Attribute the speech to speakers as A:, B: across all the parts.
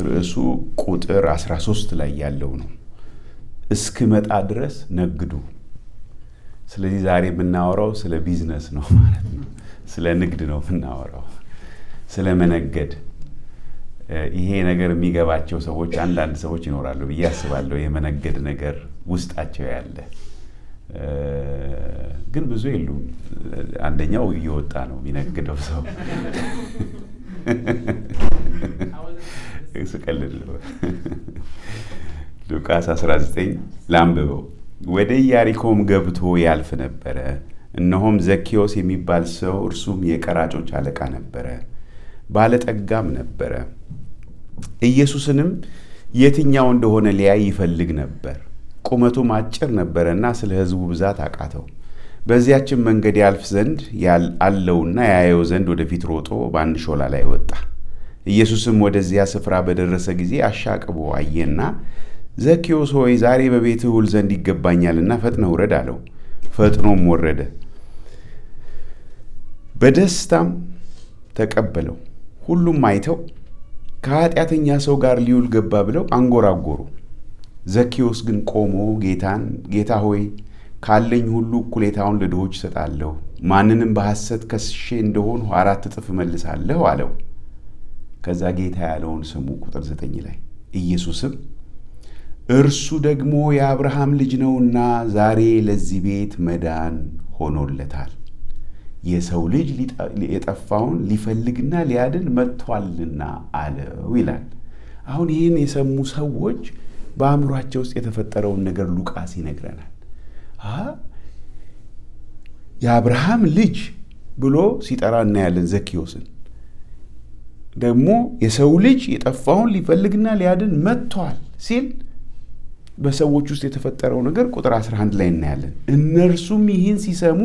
A: ርዕሱ ቁጥር 13 ላይ ያለው ነው። እስክመጣ ድረስ ነግዱ። ስለዚህ ዛሬ የምናወራው ስለ ቢዝነስ ነው ማለት ነው። ስለ ንግድ ነው የምናወራው፣ ስለ መነገድ። ይሄ ነገር የሚገባቸው ሰዎች አንዳንድ ሰዎች ይኖራሉ ብዬ አስባለሁ። የመነገድ ነገር ውስጣቸው ያለ ግን ብዙ የሉም። አንደኛው እየወጣ ነው የሚነግደው ሰው ስቀልድ ሉቃስ 19 ላንብበው። ወደ ኢያሪኮም ገብቶ ያልፍ ነበረ። እነሆም ዘኬዎስ የሚባል ሰው፣ እርሱም የቀራጮች አለቃ ነበረ፣ ባለጠጋም ነበረ። ኢየሱስንም የትኛው እንደሆነ ሊያይ ይፈልግ ነበር። ቁመቱም አጭር ነበረና ስለ ሕዝቡ ብዛት አቃተው። በዚያችን መንገድ ያልፍ ዘንድ አለውና ያየው ዘንድ ወደፊት ሮጦ በአንድ ሾላ ላይ ወጣ። ኢየሱስም ወደዚያ ስፍራ በደረሰ ጊዜ አሻቅቦ አየና፣ ዘኬዎስ ሆይ ዛሬ በቤትህ ውል ዘንድ ይገባኛልና ፈጥነህ ውረድ አለው። ፈጥኖም ወረደ፣ በደስታም ተቀበለው። ሁሉም አይተው ከኃጢአተኛ ሰው ጋር ሊውል ገባ ብለው አንጎራጎሩ። ዘኬዎስ ግን ቆሞ ጌታ ሆይ ካለኝ ሁሉ እኩሌታውን ለድሆች እሰጣለሁ፣ ማንንም በሐሰት ከስሼ እንደሆን 4 እጥፍ እመልሳለሁ አለው። ከዛ ጌታ ያለውን ስሙ። ቁጥር 9 ላይ ኢየሱስም እርሱ ደግሞ የአብርሃም ልጅ ነውና ዛሬ ለዚህ ቤት መዳን ሆኖለታል፣ የሰው ልጅ የጠፋውን ሊፈልግና ሊያድን መጥቷልና አለው ይላል። አሁን ይህን የሰሙ ሰዎች በአእምሯቸው ውስጥ የተፈጠረውን ነገር ሉቃስ ይነግረናል። የአብርሃም ልጅ ብሎ ሲጠራ እናያለን። ዘኬዎስን ደግሞ የሰው ልጅ የጠፋውን ሊፈልግና ሊያድን መጥቷል ሲል በሰዎች ውስጥ የተፈጠረው ነገር ቁጥር 11 ላይ እናያለን። እነርሱም ይህን ሲሰሙ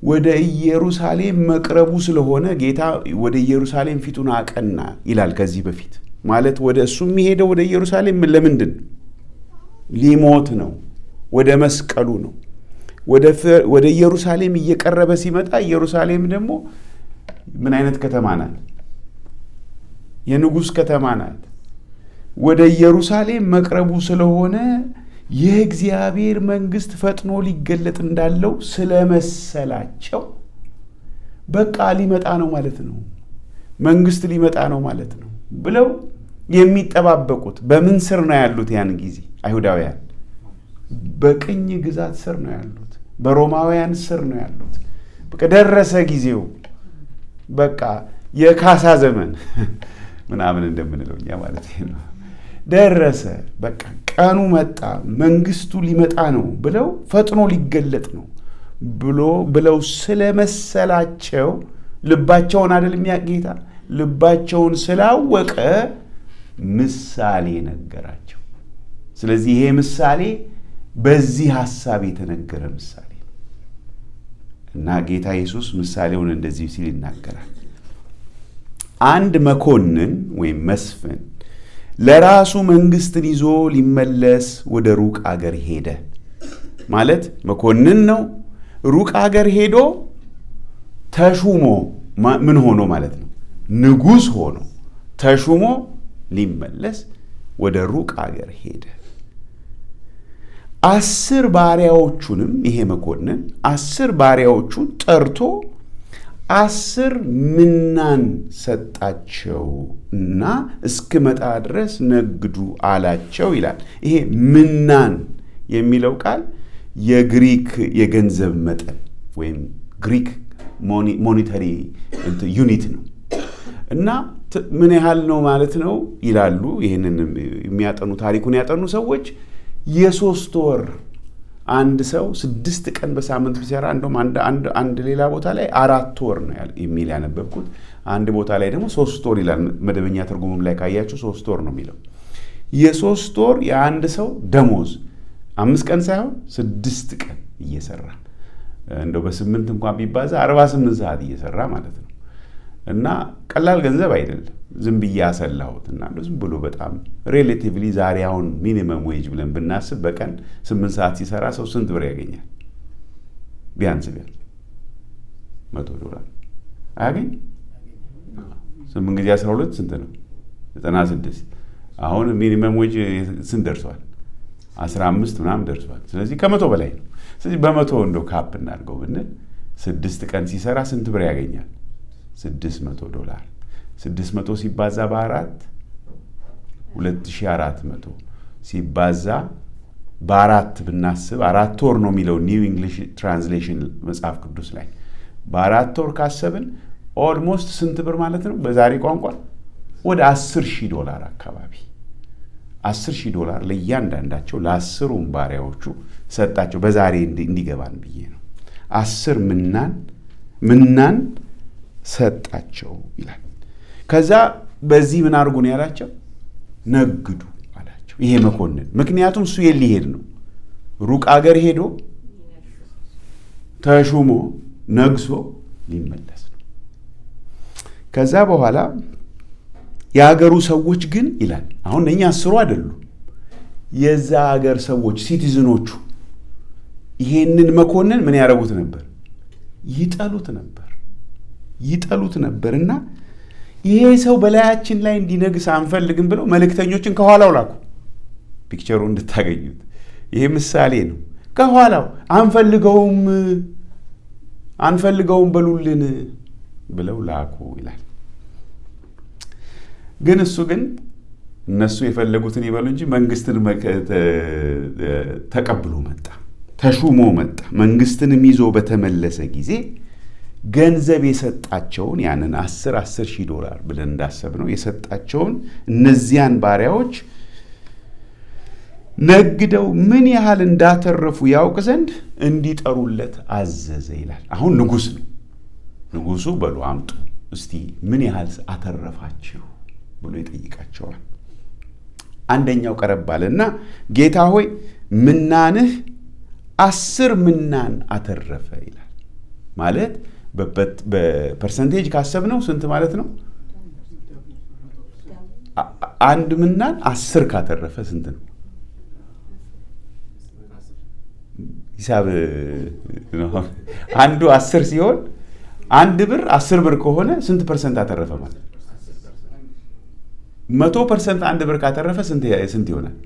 A: ወደ ኢየሩሳሌም መቅረቡ ስለሆነ ጌታ ወደ ኢየሩሳሌም ፊቱን አቀና ይላል። ከዚህ በፊት ማለት ወደ እሱ የሚሄደው ወደ ኢየሩሳሌም ለምንድን? ሊሞት ነው። ወደ መስቀሉ ነው። ወደ ኢየሩሳሌም እየቀረበ ሲመጣ ኢየሩሳሌም ደግሞ ምን አይነት ከተማ ናት? የንጉሥ ከተማ ናት። ወደ ኢየሩሳሌም መቅረቡ ስለሆነ የእግዚአብሔር መንግሥት ፈጥኖ ሊገለጥ እንዳለው ስለመሰላቸው በቃ ሊመጣ ነው ማለት ነው፣ መንግሥት ሊመጣ ነው ማለት ነው ብለው የሚጠባበቁት በምን ስር ነው ያሉት? ያን ጊዜ አይሁዳውያን በቅኝ ግዛት ስር ነው ያሉት፣ በሮማውያን ስር ነው ያሉት። በቃ ደረሰ ጊዜው፣ በቃ የካሳ ዘመን ምናምን እንደምንለው እኛ ማለት ነው። ደረሰ፣ በቃ ቀኑ መጣ፣ መንግስቱ ሊመጣ ነው ብለው ፈጥኖ ሊገለጥ ነው ብለው ስለመሰላቸው ልባቸውን አይደል የሚያውቅ ጌታ፣ ልባቸውን ስላወቀ ምሳሌ ነገራቸው። ስለዚህ ይሄ ምሳሌ በዚህ ሐሳብ የተነገረ ምሳሌ ነው እና ጌታ ኢየሱስ ምሳሌውን እንደዚህ ሲል ይናገራል። አንድ መኮንን ወይም መስፍን ለራሱ መንግስትን ይዞ ሊመለስ ወደ ሩቅ አገር ሄደ። ማለት መኮንን ነው። ሩቅ አገር ሄዶ ተሹሞ ምን ሆኖ ማለት ነው? ንጉሥ ሆኖ ተሹሞ ሊመለስ ወደ ሩቅ አገር ሄደ። 10 ባሪያዎቹንም ይሄ መኮንን 10 ባሪያዎቹን ጠርቶ 10 ምናን ሰጣቸው እና እስክመጣ ድረስ ነግዱ አላቸው ይላል። ይሄ ምናን የሚለው ቃል የግሪክ የገንዘብ መጠን ወይም ግሪክ ሞኔታሪ ዩኒት ነው እና ምን ያህል ነው ማለት ነው ይላሉ። ይህንን የሚያጠኑ ታሪኩን ያጠኑ ሰዎች የ3 ወር አንድ ሰው 6 ቀን በሳምንት ቢሰራ እንደውም አንድ ሌላ ቦታ ላይ 4 ወር ነው የሚል ያነበብኩት። አንድ ቦታ ላይ ደግሞ 3 ወር ይላል። መደበኛ ትርጉሙም ላይ ካያችሁ 3 ወር ነው የሚለው። የ3 ወር የአንድ ሰው ደሞዝ 5 ቀን ሳይሆን 6 ቀን እየሰራ እንደው በ8 እንኳን ቢባዛ 48 ሰዓት እየሰራ ማለት ነው እና ቀላል ገንዘብ አይደለም። ዝም ብዬ ያሰላሁት እና ዝም ብሎ በጣም ሪሌቲቭሊ ዛሬ አሁን ሚኒመም ዌጅ ብለን ብናስብ በቀን 8 ሰዓት ሲሰራ ሰው ስንት ብር ያገኛል? ቢያንስ $100 አያገኝ? 8 ጊዜ 12 ስንት ነው? 96። አሁን ሚኒመም ዌጅ ስንት ደርሷል? 15 ምናምን ደርሷል። ስለዚህ ከ100 በላይ ነው። ስለዚህ በ100 እንደው ካፕ እናድርገው ብንል 6 ቀን ሲሰራ ስንት ብር ያገኛል? $600። 600 ሲባዛ በ4 2400 ሲባዛ በ4 ብናስብ 4 ወር ነው የሚለው ኒው እንግሊሽ ትራንስሌሽን መጽሐፍ ቅዱስ ላይ። በ4 ወር ካሰብን ኦልሞስት ስንት ብር ማለት ነው? በዛሬ ቋንቋ ወደ $10,000 አካባቢ። $10,000 ለእያንዳንዳቸው ለ10ሩም ባሪያዎቹ ሰጣቸው። በዛሬ እንዲገባን ብዬ ነው። 10 ምናን ሰጣቸው ይላል። ከዛ በዚህ ምን አድርጉ ነው ያላቸው? ነግዱ አላቸው። ይሄ መኮንን ምክንያቱም እሱ ሊሄድ ነው፣ ሩቅ አገር ሄዶ ተሹሞ ነግሶ ሊመለስ ነው። ከዛ በኋላ የሀገሩ ሰዎች ግን ይላል አሁን እኛ 10 አይደሉም፣ የዛ ሀገር ሰዎች ሲቲዝኖቹ ይሄንን መኮንን ምን ያደርጉት ነበር? ይጠሉት ነበርና ይሄ ሰው በላያችን ላይ እንዲነግስ አንፈልግም ብለው መልእክተኞችን ከኋላው ላኩ። ፒክቸሩ እንድታገኙት ይሄ ምሳሌ ነው። ከኋላው አንፈልገውም በሉልን ብለው ላኩ ይላል። ግን እሱ ግን እነሱ የፈለጉትን ይበሉ እንጂ መንግስትን ተቀብሎ መጣ፣ ተሹሞ መጣ። መንግስትንም ይዞ በተመለሰ ጊዜ ገንዘብ የሰጣቸውን ያንን $10,000 ብለን እንዳሰብነው የሰጣቸውን እነዚያን ባሪያዎች ነግደው ምን ያህል እንዳተረፉ ያውቅ ዘንድ እንዲጠሩለት አዘዘ ይላል። አሁን ንጉሥ ነው። ንጉሱ በሉ አምጡ እስቲ ምን ያህል አተረፋችሁ ብሎ ይጠይቃቸዋል። አንደኛው ቀረብ አለና ጌታ ሆይ ምናንህ 10 ምናን አተረፈ ይላል። ማለት በፐርሰንቴጅ ካሰብነው ስንት ማለት ነው? 1 ምናን 10 ካተረፈ ስንት ነው? ሂሳብ አንዱ 10 ሲሆን 1 ብር 10 ብር ከሆነ ስንት ፐርሰንት አተረፈ ማለት? 100% 1 ብር ካተረፈ ስንት ይሆናል?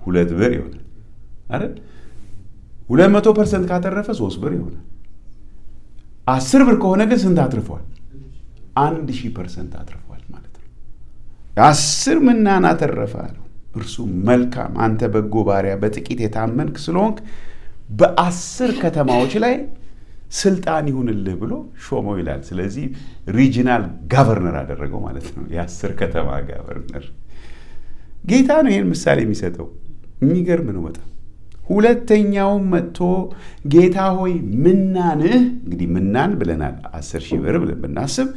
A: 2 ብር ይሆናል አይደል? 200% ካተረፈ 3 ብር ይሆናል። 10 ብር ከሆነ ግን ስንት አትርፏል? 1000% አትርፏል ማለት ነው። 10 ምናን አተረፈ አለው። እርሱ መልካም አንተ በጎ ባሪያ በጥቂት የታመንክ ስለሆንክ በ10 ከተማዎች ላይ ስልጣን ይሁንልህ ብሎ ሾመው ይላል። ስለዚህ ሪጂናል ጋቨርነር አደረገው ማለት ነው። የ10 ከተማ ጋቨርነር ጌታ ነው ይህን ምሳሌ የሚሰጠው። የሚገርም ነው በጣም። ሁለተኛውም መጥቶ ጌታ ሆይ ምናንህ፣ እንግዲህ ምናን ብለናል 10,000 ብር ብለን ብናስብ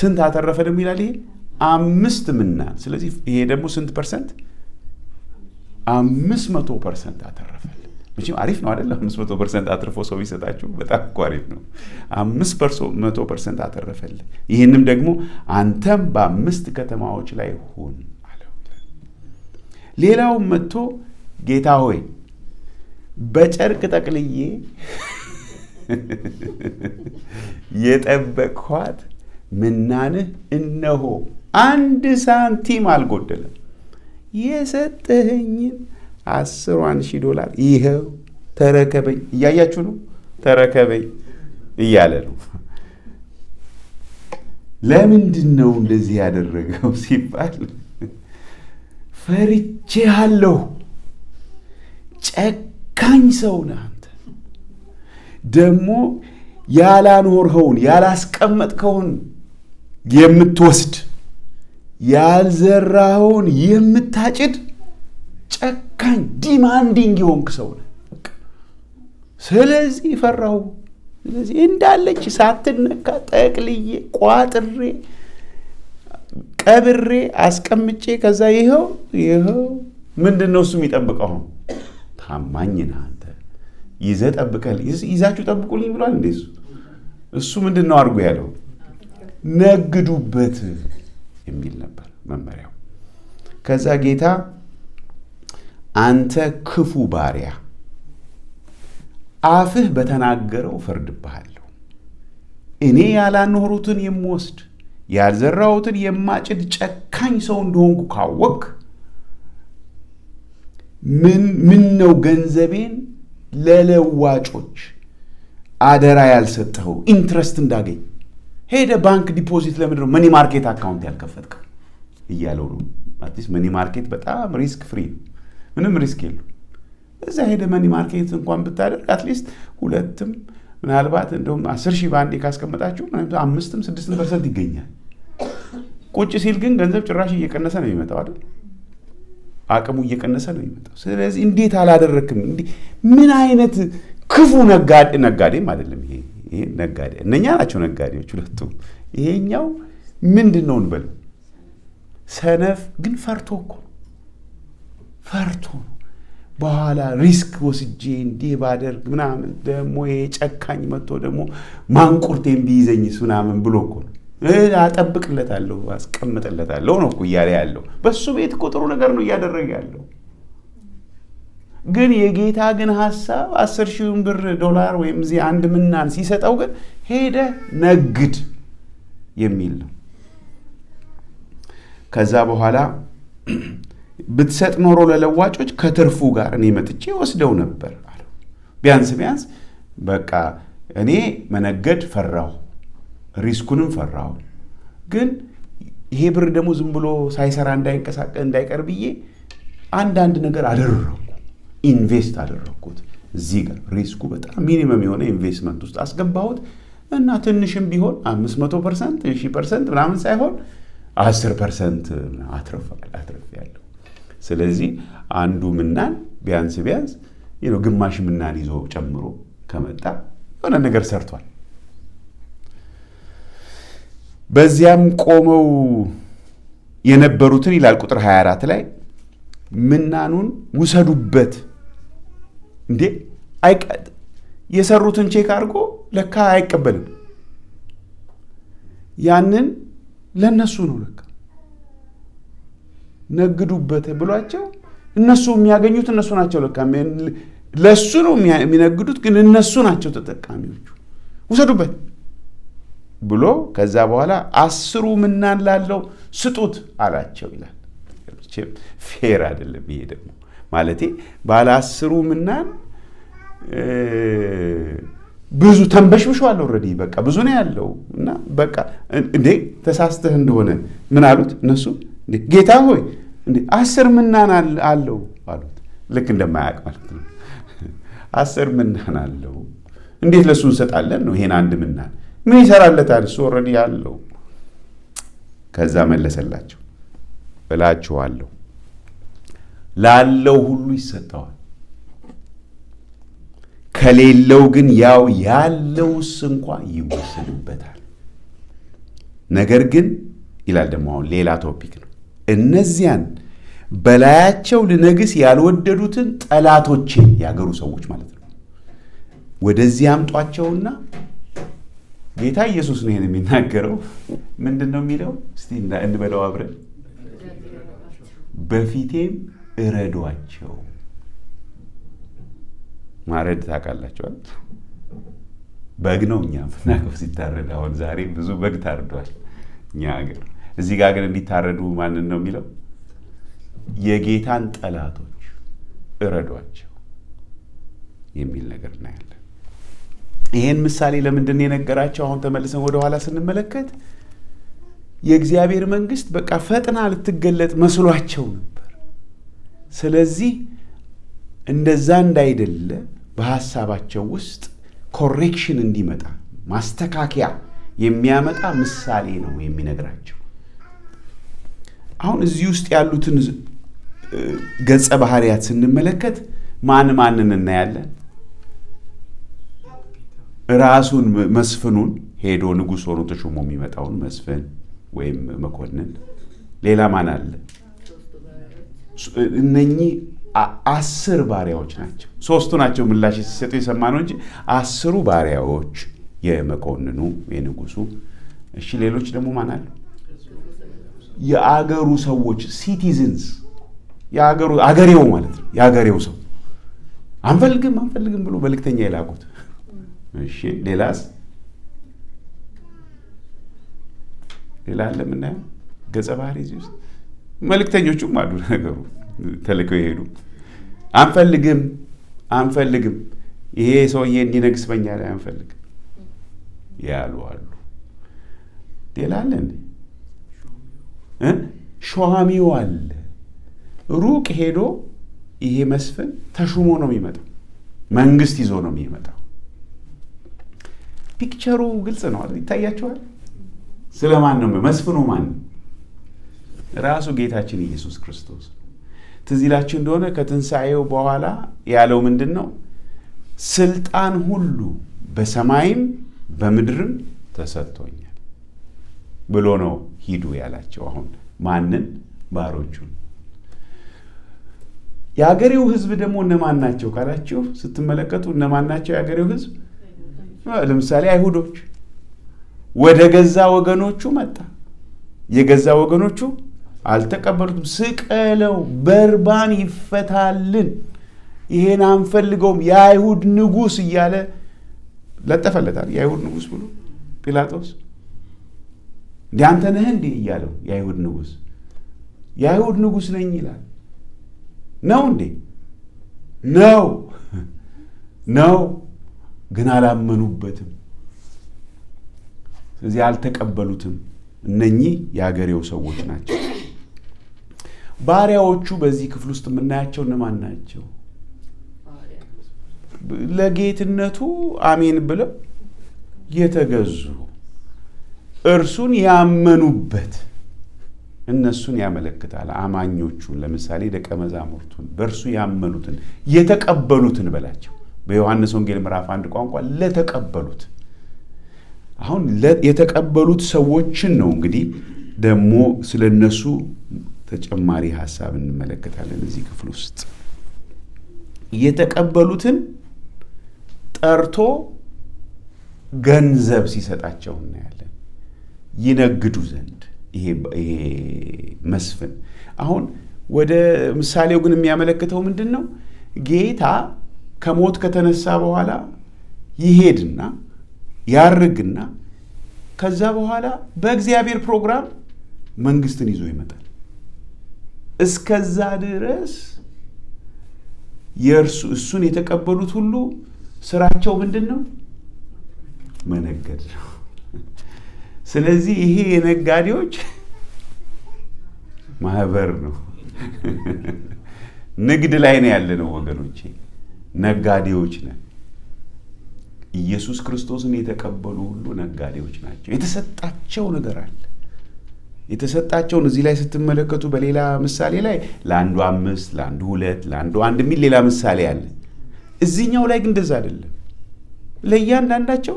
A: ስንት አተረፈ ደግሞ ይላል። ይሄ 5 ምናን። ስለዚህ ይሄ ደግሞ ስንት ፐርሰንት? 500% አተረፈል። መቼም አሪፍ ነው አይደል? 500% አትርፎ ሰው ይሰጣችሁ በጣም እኮ አሪፍ ነው። 500% አተረፈል። ይህንም ደግሞ አንተም በ5 ከተማዎች ላይ ሁን አለው። ሌላውም መጥቶ ጌታ ሆይ በጨርቅ ጠቅልዬ የጠበቅኋት ምናንህ እነሆ 1 ሳንቲም አልጎደለም፣ የሰጠኸኝን $10,000 ይኸው ተረከበኝ። እያያችሁ ነው፣ ተረከበኝ እያለ ነው። ለምንድን ነው እንደዚህ ያደረገው ሲባል ፈርቼሃለሁ፣ ጨካኝ ሰው ነህ አንተ፣ ደግሞ ያላኖርኸውን ያላስቀመጥከውን የምትወስድ ያልዘራኸውን የምታጭድ ጨካኝ ዲማንዲንግ የሆንክ ሰው ነህ። ስለዚህ ፈራሁ። ስለዚህ እንዳለች ሳትነካ ጠቅልዬ ቋጥሬ ቀብሬ አስቀምጬ ከዛ ይኸው ምንድን ነው እሱ የሚጠብቀው? ታማኝ ነህ አንተ፣ ይዘህ ጠብቀህ ይዛችሁ ጠብቁልኝ ብሏል እንዴ? እሱ ምንድን ነው አድርጎ ያለው? ነግዱበት የሚል ነበር መመሪያው። ከዛ ጌታ አንተ ክፉ ባሪያ፣ አፍህ በተናገረው ፈርድብሃለሁ። እኔ ያላኖሩትን የምወስድ ያልዘራሁትን የማጭድ ጨካኝ ሰው እንደሆንኩ ካወቅ ምን ነው ገንዘቤን ለለዋጮች አደራ ያልሰጠኸው ኢንትረስት እንዳገኝ ሄደ ባንክ ዲፖዚት ለምንድነው መኒ ማርኬት አካውንት ያልከፈትከው እያለው ነው። አትሊስት መኒ ማርኬት በጣም ሪስክ ፍሪ ነው፣ ምንም ሪስክ የለው። እዛ ሄደ መኒ ማርኬት እንኳን ብታደርግ አትሊስት ሁለትም ምናልባት እንደውም 10,000 በአንዴ ካስቀመጣችሁ 5-6% ይገኛል። ቁጭ ሲል ግን ገንዘብ ጭራሽ እየቀነሰ ነው የሚመጣው አይደል? አቅሙ እየቀነሰ ነው የሚመጣው። ስለዚህ እንዴት አላደረክም? ምን አይነት ክፉ ነጋዴም አይደለም ይሄ ነጋዴ፣ እነኛ ናቸው ነጋዴዎች ሁለቱ። ይሄኛው ምንድን ነው እንበል ሰነፍ ግን ፈርቶ ነው በኋላ ሪስክ ወስጄ እንዲህ ባደርግ ምናምን ደግሞ የጨካኝ መጥቶ ደግሞ ማንቁርቴን ቢይዘኝስ ምናምን ብሎ እኮ ነው አጠብቅለታለሁ አስቀምጥለታለሁ ነው እኮ እያለ ያለው። በሱ ቤት እኮ ጥሩ ነገር ነው እያደረገ ያለው። ግን የጌታ ግን ሐሳብ 10,000 ብር ዶላር ወይም እዚህ አንድ ምናን ሲሰጠው ግን ሄደ ነግድ የሚል ነው። ከዛ በኋላ ብትሰጥ ኖሮ ለለዋጮች ከትርፉ ጋር እኔ መጥቼ ወስደው ነበር አለ። ቢያንስ በቃ እኔ መነገድ ፈራሁ፣ ሪስኩንም ፈራሁ። ግን ይሄ ብር ደግሞ ዝም ብሎ ሳይሰራ እንዳይቀር ብዬ አንዳንድ ነገር አደረኩ፣ ኢንቨስት አደረኩት። እዚህ ጋር ሪስኩ በጣም ሚኒመም የሆነ ኢንቨስትመንት ውስጥ አስገባሁት እና ትንሽም ቢሆን 500%፣ 1000% ምናምን ሳይሆን 10% አትርፌያለሁ። ስለዚህ አንዱ ምናን ቢያንስ ግማሽ ምናን ይዞ ጨምሮ ከመጣ የሆነ ነገር ሰርቷል። በዚያም ቆመው የነበሩትን ይላል ቁጥር 24 ላይ ምናኑን ውሰዱበት። እንዴ የሰሩትን ቼክ አድርጎ ለካ አይቀበልም። ያንን ለነሱ ነው ለካ ነግዱበት ብሏቸው እነሱ የሚያገኙት እነሱ ናቸው ለካ ለሱ ነው የሚነግዱት፣ ግን እነሱ ናቸው ተጠቃሚዎቹ። ውሰዱበት ብሎ ከዛ በኋላ 10 ምናን ላለው ስጡት አላቸው ይላል። ፌር አይደለም ይሄ ደግሞ ማለቴ ባለ 10 ምናን ብዙ ተንበሽብሿል። ኦልሬዲ በቃ ብዙ ነው ያለው እና በቃ እንዴ ተሳስተህ እንደሆነ ምን አሉት እነሱ? እንዴ ጌታ ሆይ እንዴ 10 ምናን አለው አሉት። ልክ እንደማያውቅ ማለት ነው። 10 ምናን አለው እንዴት ለሱ እንሰጣለን ነው? ይሄን አንድ ምናን ምን ይሰራለታል? እሱ ኦልሬዲ አለው። ከዛ መለሰላቸው እላችኋለሁ ላለው ሁሉ ይሰጠዋል፣ ከሌለው ግን ያው ያለውስ እንኳ ይወሰድበታል። ነገር ግን ይላል ደግሞ አሁን ሌላ ቶፒክ ነው። እነዚያን በላያቸው ልነግስ ያልወደዱትን ጠላቶቼን ያገሩ ሰዎች ማለት ነው ወደዚህ አምጧቸውና ጌታ ኢየሱስ ነው ይሄን የሚናገረው። ምንድን ነው የሚለው? እስቲ እንበለው አብረን። በፊቴም እረዷቸው። ማረድ ታውቃላችኋል? በግ ነው እኛ ምናውቀው ሲታረድ። አሁን ዛሬ ብዙ በግ ታርዷል እኛ ሀገር። እዚህ ጋር ግን እንዲታረዱ ማንን ነው የሚለው? የጌታን ጠላቶች እረዷቸው የሚል ነገር እናያለን። ይሄን ምሳሌ ለምንድን ነው የነገራቸው? አሁን ተመልሰን ወደ ኋላ ስንመለከት የእግዚአብሔር መንግስት በቃ ፈጥና ልትገለጥ መስሏቸው ነበር። ስለዚህ እንደዛ እንዳይደለ በሐሳባቸው ውስጥ ኮሬክሽን እንዲመጣ ማስተካከያ የሚያመጣ ምሳሌ ነው የሚነግራቸው። አሁን እዚህ ውስጥ ያሉትን ገጸ ባህሪያት ስንመለከት ማንን እናያለን? ራሱን መስፍኑን ሄዶ ንጉሥ ሆኖ ተሾሞ የሚመጣውን መስፍን ወይም መኮንን። ሌላ ማን አለ? እነኚህ 10 ባሪያዎች ናቸው። 3ቱ ናቸው ምላሽ ሲሰጡ የሰማነው እንጂ 10 ባሪያዎች የመኮንኑ የንጉሱ። እሺ ሌሎች ደግሞ ማን አለ? የአገሩ ሰዎች ሲቲዝንስ፣ አገሬው ማለት ነው። የአገሬው ሰው አንፈልግም ብሎ መልእክተኛ የላኩት። እሺ ሌላስ? ሌላ አለ የምናየው ገጸ ባህሪ እዚህ ውስጥ። መልእክተኞቹም አሉ ነገሩ ተልከው የሄዱ አንፈልግም ይሄ ሰውዬ እንዲነግስ በኛ ላይ አንፈልግም ያሉ አሉ። ሌላ አለ እንዴ? ሸዋሚው አለ። ሩቅ ሄዶ ይሄ መስፍን ተሹሞ ነው የሚመጣው፣ መንግስት ይዞ ነው የሚመጣው። ፒክቸሩ ግልጽ ነው አይደል? ይታያችኋል። ስለማን ነው መስፍኑ? ማን? ራሱ ጌታችን ኢየሱስ ክርስቶስ። ትዝ ይላችሁ እንደሆነ ከትንሣኤው በኋላ ያለው ምንድን ነው? ስልጣን ሁሉ በሰማይም በምድርም ተሰጥቶኛል ብሎ ነው ሂዱ ያላቸው። አሁን ማንን? ባሮቹን። የአገሬው ህዝብ ደግሞ እነማን ናቸው ካላችሁ ስትመለከቱ እነማን ናቸው የአገሬው ህዝብ? ለምሳሌ አይሁዶች። ወደ ገዛ ወገኖቹ መጣ፣ የገዛ ወገኖቹ አልተቀበሉትም። ስቀለው፣ በርባን ይፈታልን፣ ይሄን አንፈልገውም፣ የአይሁድ ንጉሥ እያለ ለጠፈለታል። የአይሁድ ንጉሥ ብሎ ጲላጦስ እንደ አንተ ነህ እንዴ እያለው የአይሁድ ንጉሥ የአይሁድ ንጉሥ ነኝ ይላል። ነው እንዴ? ነው ግን አላመኑበትም። ስለዚህ አልተቀበሉትም። እነኚህ የአገሬው ሰዎች ናቸው። ባሪያዎቹ በዚህ ክፍል ውስጥ የምናያቸው እነማን ናቸው? ለጌትነቱ አሜን ብለው የተገዙ እርሱን ያመኑበት እነሱን ያመለክታል። አማኞቹን ለምሳሌ ደቀ መዛሙርቱን በእርሱ ያመኑትን የተቀበሉትን በላቸው። በዮሐንስ ወንጌል ምዕራፍ 1 ቋንቋ ለተቀበሉት። አሁን የተቀበሉት ሰዎችን ነው እንግዲህ ደግሞ ስለነሱ ተጨማሪ ሐሳብ እንመለከታለን እዚህ ክፍል ውስጥ። የተቀበሉትን ጠርቶ ገንዘብ ሲሰጣቸው እናያለን፣ ይነግዱ ዘንድ። ይሄ መስፍን አሁን ወደ ምሳሌው ግን የሚያመለክተው ምንድን ነው? ጌታ ከሞት ከተነሳ በኋላ ይሄድና ያርግና ከዛ በኋላ በእግዚአብሔር ፕሮግራም መንግስትን ይዞ ይመጣል። እስከዛ ድረስ እሱን የተቀበሉት ሁሉ ስራቸው ምንድን ነው? መነገድ ነው። ስለዚህ ይሄ የነጋዴዎች ማህበር ነው። ንግድ ላይ ነው ያለነው ወገኖቼ፣ ነጋዴዎች ነን። ኢየሱስ ክርስቶስን የተቀበሉ ሁሉ ነጋዴዎች ናቸው። የተሰጣቸው ነገር አለ። የተሰጣቸውን እዚህ ላይ ስትመለከቱ በሌላ ምሳሌ ላይ ለአንዱ 5፣ ለአንዱ 2፣ ለአንዱ 1 የሚል ሌላ ምሳሌ አለ። እዚህኛው ላይ ግን እንደዛ አይደለም። ለእያንዳንዳቸው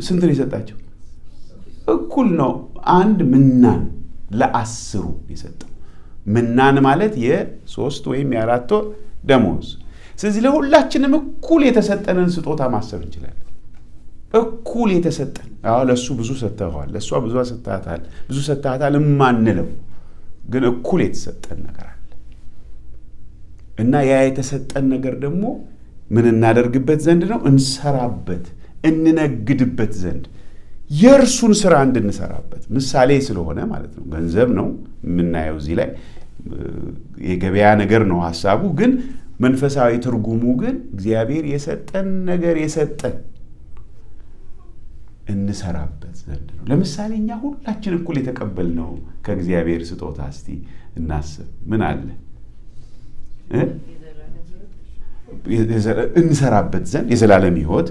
A: ስንት ነው የሰጣቸው? እኩል ነው። አንድ ምናን ለ10 የሰጠው። ምናን ማለት የ3 ወይም የ4 ወር ደሞዝ። ስለዚህ ለሁላችንም እኩል የተሰጠንን ስጦታ ማሰብ እንችላለን። እኩል የተሰጠን። ለእሱ ብዙ ሰጥተዋል፣ ለእሷ ብዙ ሰጥተሃታል እማንለው ግን እኩል የተሰጠን ነገር አለ እና ያ የተሰጠን ነገር ደግሞ ምን እናደርግበት ዘንድ ነው? እንሰራበት፣ እንነግድበት ዘንድ፣ የእርሱን ስራ እንድንሰራበት ምሳሌ ስለሆነ ማለት ነው። ገንዘብ ነው የምናየው እዚህ ላይ የገበያ ነገር ነው ሐሳቡ። ግን መንፈሳዊ ትርጉሙ ግን እግዚአብሔር የሰጠን ነገር የሰጠን እንሰራበት ዘንድ ነው። ለምሳሌ እኛ ሁላችን እኩል የተቀበልነው ከእግዚአብሔር ስጦታ እስቲ እናስብ። ምን አለ? እንሰራበት ዘንድ የዘላለም ሕይወት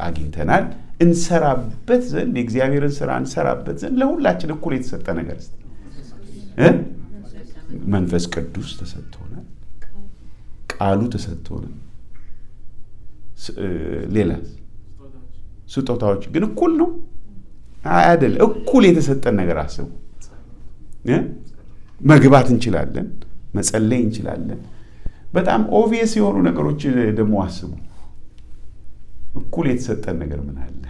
A: አግኝተናል። እንሰራበት ዘንድ የእግዚአብሔርን ስራ እንሰራበት ዘንድ ለሁላችን እኩል የተሰጠ ነገር እስቲ መንፈስ ቅዱስ ተሰጥቶናል፣ ቃሉ ተሰጥቶናል። ሌላ ስጦታዎች ግን እኩል ነው አይደል? እኩል የተሰጠን ነገር አስቡ። መግባት እንችላለን፣ መጸለይ እንችላለን። በጣም ኦቪየስ የሆኑ ነገሮች ደግሞ አስቡ። እኩል የተሰጠን ነገር ምን አለ?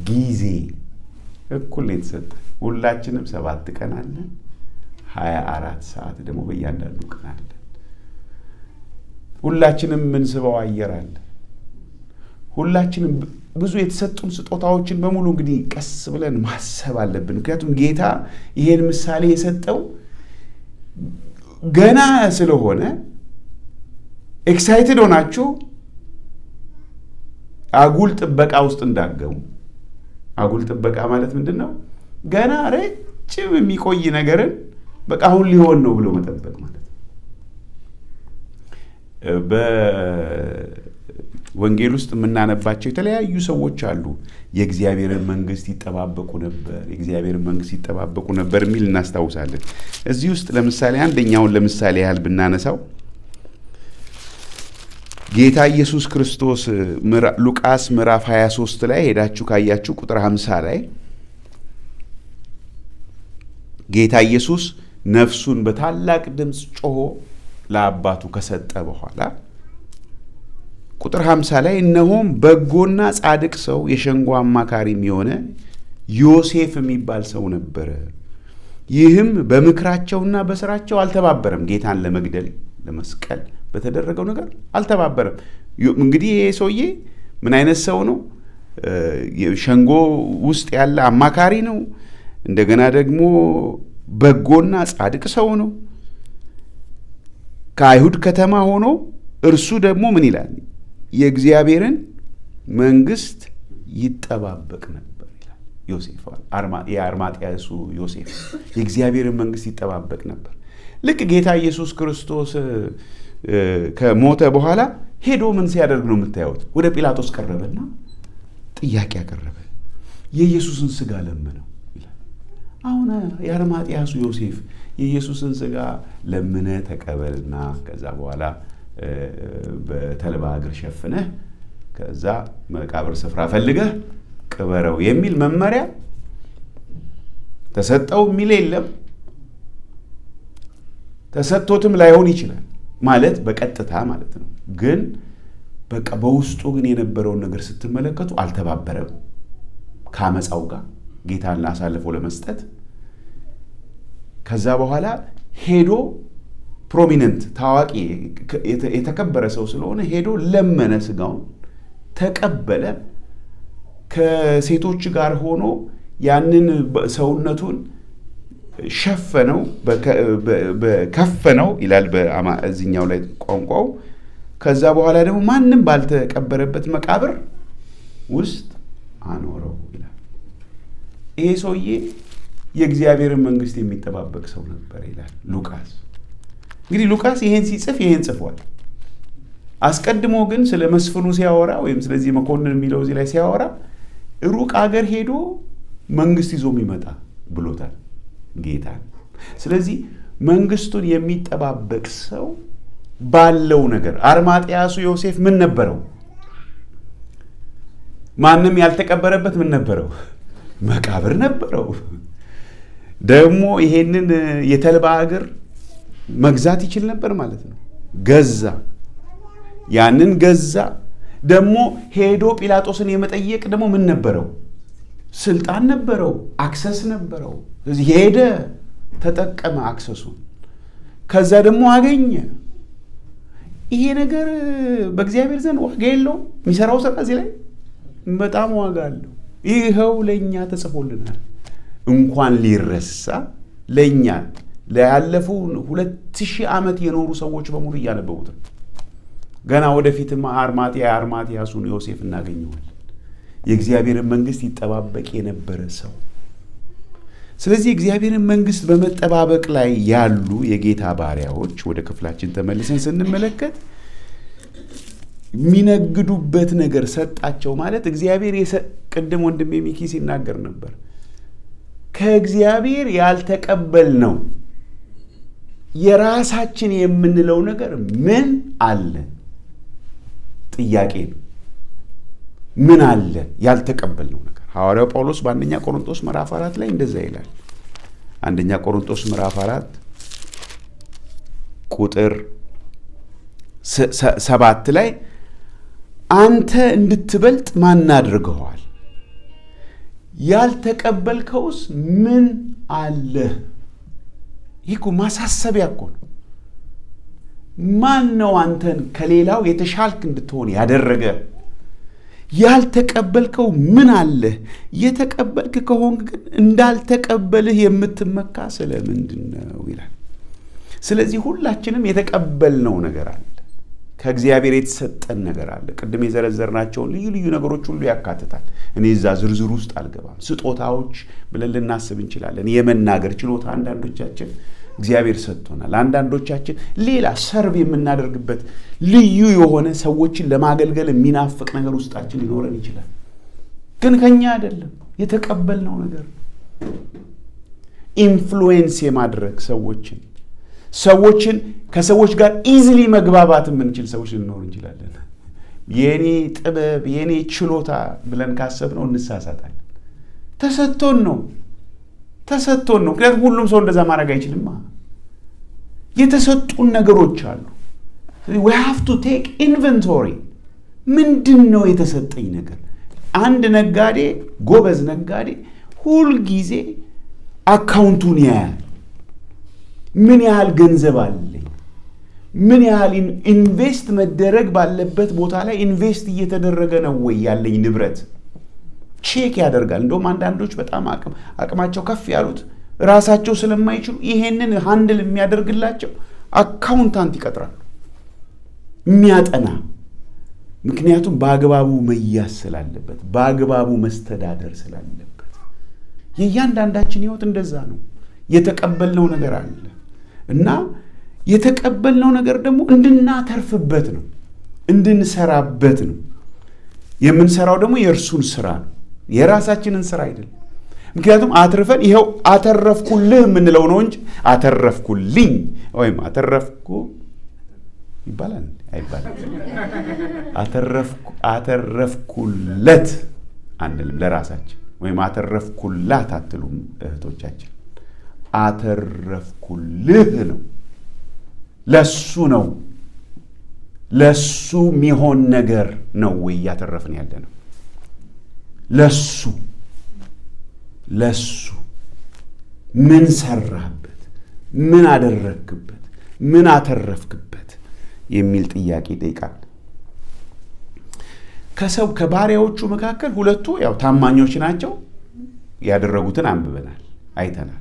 A: ጊዜ እኩል የተሰጠን። ሁላችንም 7 ቀን አለን፣ 24 ሰዓት ደግሞ በእያንዳንዱ ቀን አለን። ሁላችንም የምንስበው አየር አለ። ሁላችንም ብዙ የተሰጡን ስጦታዎችን በሙሉ እንግዲህ ቀስ ብለን ማሰብ አለብን። ምክንያቱም ጌታ ይሄን ምሳሌ የሰጠው ገና ስለሆነ ኤክሳይትድ ሆናችሁ አጉል ጥበቃ ውስጥ እንዳገቡ። አጉል ጥበቃ ማለት ምንድን ነው? ገና ረጅም የሚቆይ ነገርን በቃ አሁን ሊሆን ነው ብሎ መጠበቅ ማለት ነው። በወንጌል ውስጥ የምናነባቸው የተለያዩ ሰዎች አሉ። የእግዚአብሔርን መንግስት ይጠባበቁ ነበር፣ የእግዚአብሔርን መንግስት ይጠባበቁ ነበር የሚል እናስታውሳለን። እዚህ ውስጥ ለምሳሌ አንደኛውን ለምሳሌ ያህል ብናነሳው ጌታ ኢየሱስ ክርስቶስ ሉቃስ ምዕራፍ 23 ላይ ሄዳችሁ ካያችሁ ቁጥር 50 ላይ ጌታ ኢየሱስ ነፍሱን በታላቅ ድምፅ ጮሆ ለአባቱ ከሰጠ በኋላ ቁጥር 50 ላይ እነሆም በጎና ጻድቅ ሰው የሸንጎ አማካሪም የሆነ ዮሴፍ የሚባል ሰው ነበረ። ይህም በምክራቸውና በስራቸው አልተባበረም። ጌታን ለመግደል ለመስቀል በተደረገው ነገር አልተባበረም። እንግዲህ ይሄ ሰውዬ ምን አይነት ሰው ነው? ሸንጎ ውስጥ ያለ አማካሪ ነው። እንደገና ደግሞ በጎና ጻድቅ ሰው ነው። ከአይሁድ ከተማ ሆኖ እርሱ ደግሞ ምን ይላል? የእግዚአብሔርን መንግስት ይጠባበቅ ነበር ይላል። ዮሴፍ የአርማጥያሱ ዮሴፍ የእግዚአብሔርን መንግስት ይጠባበቅ ነበር። ልክ ጌታ ኢየሱስ ክርስቶስ ከሞተ በኋላ ሄዶ ምን ሲያደርግ ነው የምታዩት? ወደ ጲላጦስ ቀረበና ጥያቄ ያቀረበ፣ የኢየሱስን ስጋ ለመነው ይላል። አሁን የአርማጥያሱ ዮሴፍ የኢየሱስን ስጋ ለምነ ተቀበልና ከዛ በኋላ በተልባ እግር ሸፍነህ ከዛ መቃብር ስፍራ ፈልገህ ቅበረው የሚል መመሪያ ተሰጠው የሚል የለም። ተሰጥቶትም ላይሆን ይችላል ማለት በቀጥታ ማለት ነው። ግን በቃ በውስጡ ግን የነበረውን ነገር ስትመለከቱ አልተባበረም ከአመፃው ጋር ጌታን አሳልፎ ለመስጠት። ከዛ በኋላ ሄዶ ፕሮሚነንት ታዋቂ የተከበረ ሰው ስለሆነ ሄዶ ለመነ፣ ስጋውን ተቀበለ። ከሴቶች ጋር ሆኖ ያንን ሰውነቱን ሸፈነው፣ ከፈነው ይላል በዚህኛው ላይ ቋንቋው። ከዛ በኋላ ደግሞ ማንም ባልተቀበረበት መቃብር ውስጥ አኖረው ይላል። ይሄ ሰውዬ የእግዚአብሔርን መንግስት የሚጠባበቅ ሰው ነበር ይላል ሉቃስ። እንግዲህ ሉቃስ ይሄን ሲጽፍ ይሄን ጽፏል። አስቀድሞ ግን ስለ መስፍኑ ሲያወራ ወይም ስለዚህ መኮንን የሚለው እዚህ ላይ ሲያወራ ሩቅ አገር ሄዶ መንግስት ይዞ የሚመጣ ብሎታል ጌታ። ስለዚህ መንግስቱን የሚጠባበቅ ሰው ባለው ነገር አርማጥያሱ ዮሴፍ ምን ነበረው? ማንም ያልተቀበረበት ምን ነበረው? መቃብር ነበረው። ደግሞ ይሄንን የተልባ እግር መግዛት ይችል ነበር ማለት ነው። ገዛ፣ ያንን ገዛ። ደግሞ ሄዶ ጲላጦስን የመጠየቅ ደግሞ ምን ነበረው? ስልጣን ነበረው፣ አክሰስ ነበረው። ስለዚህ ሄደ፣ ተጠቀመ አክሰሱን። ከዛ ደግሞ አገኘ። ይሄ ነገር በእግዚአብሔር ዘንድ ዋጋ የለውም። የሚሰራው ስራ እዚህ ላይ በጣም ዋጋ አለው። ይኸው ለእኛ ተጽፎልናል። እንኳን ሊረሳ ለእኛ ያለፉ 2000 ዓመት የኖሩ ሰዎች በሙሉ እያነበቡት ነው። ገና ወደፊትም አርማጥያሱን ዮሴፍ እናገኘዋለን። የእግዚአብሔርን መንግስት ይጠባበቅ የነበረ ሰው። ስለዚህ የእግዚአብሔርን መንግስት በመጠባበቅ ላይ ያሉ የጌታ ባሪያዎች ወደ ክፍላችን ተመልሰን ስንመለከት የሚነግዱበት ነገር ሰጣቸው ማለት እግዚአብሔር ቅድም ወንድሜ ሚኪ ሲናገር ነበር። ከእግዚአብሔር ያልተቀበልነው የራሳችን የምንለው ነገር ምን አለ? ጥያቄ ነው። ምን አለ ያልተቀበልነው ነገር? ሐዋርያው ጳውሎስ በአንደኛ ቆሮንቶስ ምዕራፍ 4 ላይ እንደዛ ይላል። አንደኛ ቆሮንቶስ ምዕራፍ 4 ቁጥር 7 ላይ አንተ እንድትበልጥ ማን አድርገዋል? ያልተቀበልከውስ ምን አለ? ይህ እኮ ማሳሰቢያ እኮ ነው። ማን ነው አንተን ከሌላው የተሻልክ እንድትሆን ያደረገ? ያልተቀበልከው ምን አለ? የተቀበልክ ከሆንክ ግን እንዳልተቀበልህ የምትመካ ስለምንድን ነው ይላል። ስለዚህ ሁላችንም የተቀበልነው ነገር አለ፣ ከእግዚአብሔር የተሰጠን ነገር አለ። ቅድም የዘረዘርናቸውን ልዩ ልዩ ነገሮች ሁሉ ያካትታል። እኔ እዛ ዝርዝር ውስጥ አልገባም። ስጦታዎች ብለን ልናስብ እንችላለን። የመናገር ችሎታ አንዳንዶቻችን እግዚአብሔር ሰጥቶናል። አንዳንዶቻችን ሌላ ሰርቭ የምናደርግበት ልዩ የሆነ ሰዎችን ለማገልገል የሚናፍቅ ነገር ውስጣችን ሊኖረን ይችላል። ግን ከኛ አይደለም፣ የተቀበልነው ነገር ኢንፍሉዌንስ የማድረግ ሰዎችን ከሰዎች ጋር ኢዝሊ መግባባት የምንችል ሰዎች ልንኖር እንችላለን። የኔ ጥበብ የኔ ችሎታ ብለን ካሰብነው እንሳሳታለን። ተሰጥቶን ነው። ምክንያቱም ሁሉም ሰው እንደዛ ማድረግ አይችልም። የተሰጡን ነገሮች አሉ። we have to take inventory። ምንድን ነው የተሰጠኝ ነገር? አንድ ነጋዴ፣ ጎበዝ ነጋዴ ሁልጊዜ አካውንቱን ያያል። ምን ያህል ገንዘብ አለኝ? ምን ያህል ኢንቨስት መደረግ ባለበት ቦታ ላይ ኢንቨስት እየተደረገ ነው ወይ ያለኝ ንብረት ቼክ ያደርጋል። እንደውም አንዳንዶች በጣም አቅማቸው ከፍ ያሉት ራሳቸው ስለማይችሉ ይሄንን ሃንድል የሚያደርግላቸው አካውንታንት ይቀጥራሉ፣ የሚያጠና። ምክንያቱም በአግባቡ መያዝ ስላለበት፣ በአግባቡ መስተዳደር ስላለበት። የእያንዳንዳችን ህይወት እንደዛ ነው። የተቀበልነው ነገር አለ እና የተቀበልነው ነገር ደግሞ እንድናተርፍበት ነው፣ እንድንሰራበት ነው። የምንሰራው ደግሞ የእርሱን ስራ ነው፣ የራሳችንን ስራ አይደለም። ምክንያቱም አትርፈን ይኸው አተረፍኩልህ የምንለው ነው እንጂ አተረፍኩልኝ ወይም አተረፍኩ ይባላል አይባልም። አተረፍኩለት አንልም ለራሳችን፣ ወይም አተረፍኩላት አትሉም እህቶቻችን። አተረፍኩልህ ነው፣ ለሱ ነው፣ ለሱ የሚሆን ነገር ነው ወይ እያተረፍን ያለ ነው? ለሱ ምን ሰራህበት? ምን አደረግክበት? ምን አተረፍክበት? የሚል ጥያቄ ይጠይቃል። ከባሪያዎቹ መካከል ሁለቱ ያው ታማኞች ናቸው። ያደረጉትን አንብበናል፣ አይተናል።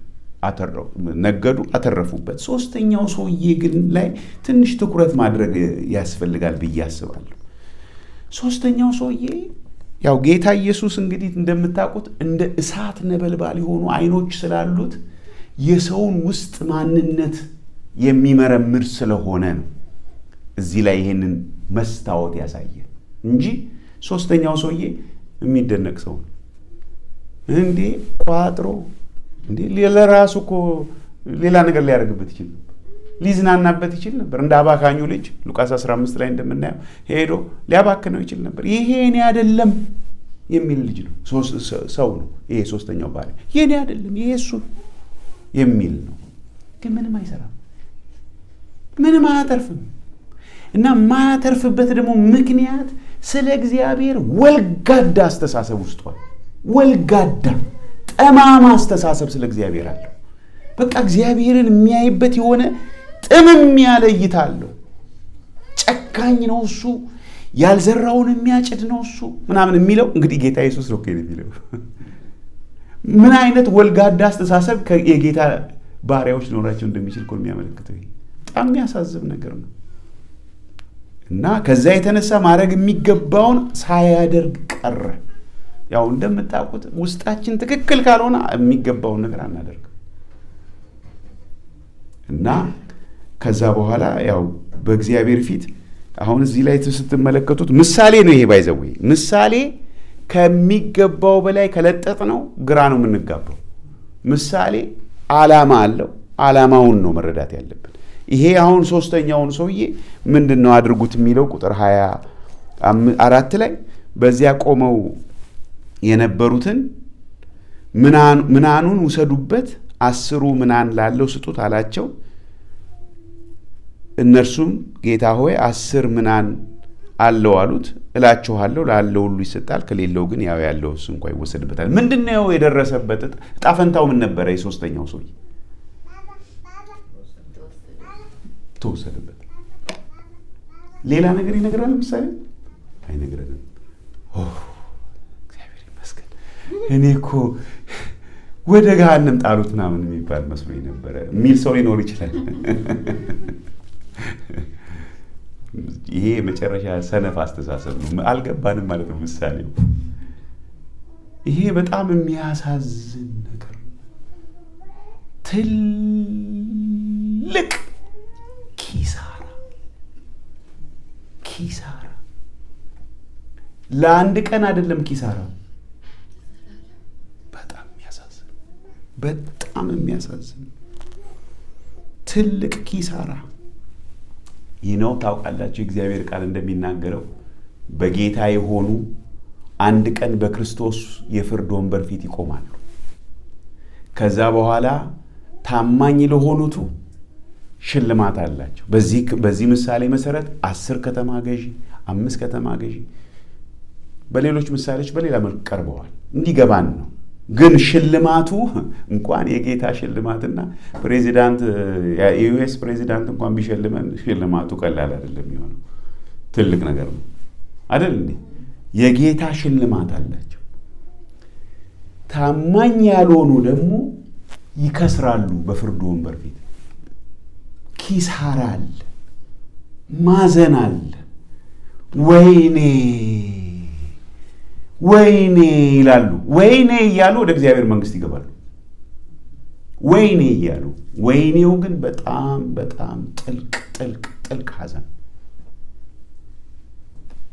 A: ነገዱ፣ አተረፉበት። ሶስተኛው ሰውዬ ግን ላይ ትንሽ ትኩረት ማድረግ ያስፈልጋል ብዬ አስባለሁ። ሶስተኛው ሰውዬ ያው ጌታ ኢየሱስ እንግዲህ እንደምታውቁት እንደ እሳት ነበልባል የሆኑ አይኖች ስላሉት የሰውን ውስጥ ማንነት የሚመረምር ስለሆነ ነው እዚህ ላይ ይሄንን መስታወት ያሳየን እንጂ ሶስተኛው ሰውዬ የሚደነቅ ሰው ነው። እንዴ ቋጥሮ እንዴ ለራሱ እኮ ሌላ ነገር ሊያደርግበት ይችል ነበር፣ ሊዝናናበት ይችል ነበር። እንደ አባካኙ ልጅ ሉቃስ 15 ላይ እንደምናየው ሄዶ ሊያባክነው ይችል ነበር። ይሄ እኔ አይደለም የሚል ልጅ ነው፣ ሰው ነው። ይሄ ሶስተኛው ባሪያ የኔ አይደለም ይሄ እሱ የሚል ነው። ግን ምንም አይሰራም፣ ምንም አያተርፍም። እና ማያተርፍበት ደግሞ ምክንያት ስለ እግዚአብሔር ወልጋዳ አስተሳሰብ ውስጧል። ወልጋዳ ጠማማ አስተሳሰብ ስለ እግዚአብሔር አለው። በቃ እግዚአብሔርን የሚያይበት የሆነ ጥምም ያለ እይታ አለው። ጨካኝ ነው እሱ፣ ያልዘራውን የሚያጭድ ነው እሱ ምናምን የሚለው እንግዲህ ጌታ ኢየሱስ ነው የሚለው። ምን አይነት ወልጋዳ አስተሳሰብ የጌታ ባሪያዎች ሊኖራቸው እንደሚችል እኮ የሚያመለክተው በጣም የሚያሳዝብ ነገር ነው። እና ከዛ የተነሳ ማድረግ የሚገባውን ሳያደርግ ቀረ። ያው እንደምታውቁት ውስጣችን ትክክል ካልሆነ የሚገባውን ነገር አናደርግም። እና ከዛ በኋላ ያው በእግዚአብሔር ፊት አሁን እዚህ ላይ ስትመለከቱት ምሳሌ ነው ይሄ። ባይዘው ምሳሌ ከሚገባው በላይ ከለጠጥ ነው ግራ ነው የምንጋባው። ምሳሌ ዓላማ አለው። ዓላማውን ነው መረዳት ያለብን። ይሄ አሁን ሶስተኛውን ሰውዬ ምንድነው አድርጉት የሚለው ቁጥር 24 ላይ በዚያ ቆመው የነበሩትን ምናኑን ውሰዱበት፣ 10 ምናን ላለው ስጡት አላቸው። እነርሱም ጌታ ሆይ 10 ምናን አለው አሉት። እላችኋለሁ ላለው ሁሉ ይሰጣል፣ ከሌለው ግን ያው ያለው እሱ እንኳን ይወሰድበታል። ምንድነው የደረሰበት ዕጣ ፈንታው ምን ነበረ? የሶስተኛው ሰውዬ ተወሰደበት። ሌላ ነገር ይነግራል ምሳሌ አይነግረንም። እግዚአብሔር ይመስገን። እኔ እኮ ወደ ገሃነም ጣሉት ምናምን የሚባል መስሎኝ ነበረ የሚል ሰው ሊኖር ይችላል። ይሄ መጨረሻ ሰነፍ አስተሳሰብ ነው። አልገባንም ማለት ነው ምሳሌው። ይሄ በጣም የሚያሳዝን ነገር ነው። ትልቅ ኪሳራ ለአንድ ቀን አይደለም ኪሳራ። በጣም የሚያሳዝን ትልቅ ኪሳራ። ይህ ነው ታውቃላችሁ፣ እግዚአብሔር ቃል እንደሚናገረው በጌታ የሆኑ አንድ ቀን በክርስቶስ የፍርድ ወንበር ፊት ይቆማሉ። ከዛ በኋላ ታማኝ ለሆኑቱ ሽልማት አላቸው። በዚህ ምሳሌ መሰረት 10 ከተማ ገዢ፣ 5 ከተማ ገዢ፣ በሌሎች ምሳሌዎች በሌላ መልክ ቀርበዋል እንዲገባን ነው። ግን ሽልማቱ እንኳን የጌታ ሽልማትና ፕሬዚዳንት የዩኤስ ፕሬዚዳንት እንኳን ቢሸልመን ሽልማቱ ቀላል አይደለም የሚሆነው፣ ትልቅ ነገር ነው አይደል እንዴ? የጌታ ሽልማት አላቸው። ታማኝ ያልሆኑ ደግሞ ይከስራሉ በፍርዱ ወንበር ፊት። ኪሳራ አለ፣ ማዘን አለ። ወይኔ ይላሉ። ወይኔ እያሉ ወደ እግዚአብሔር መንግስት ይገባሉ። ወይኔ እያሉ፣ ወይኔው ግን በጣም በጣም ጥልቅ ሐዘን።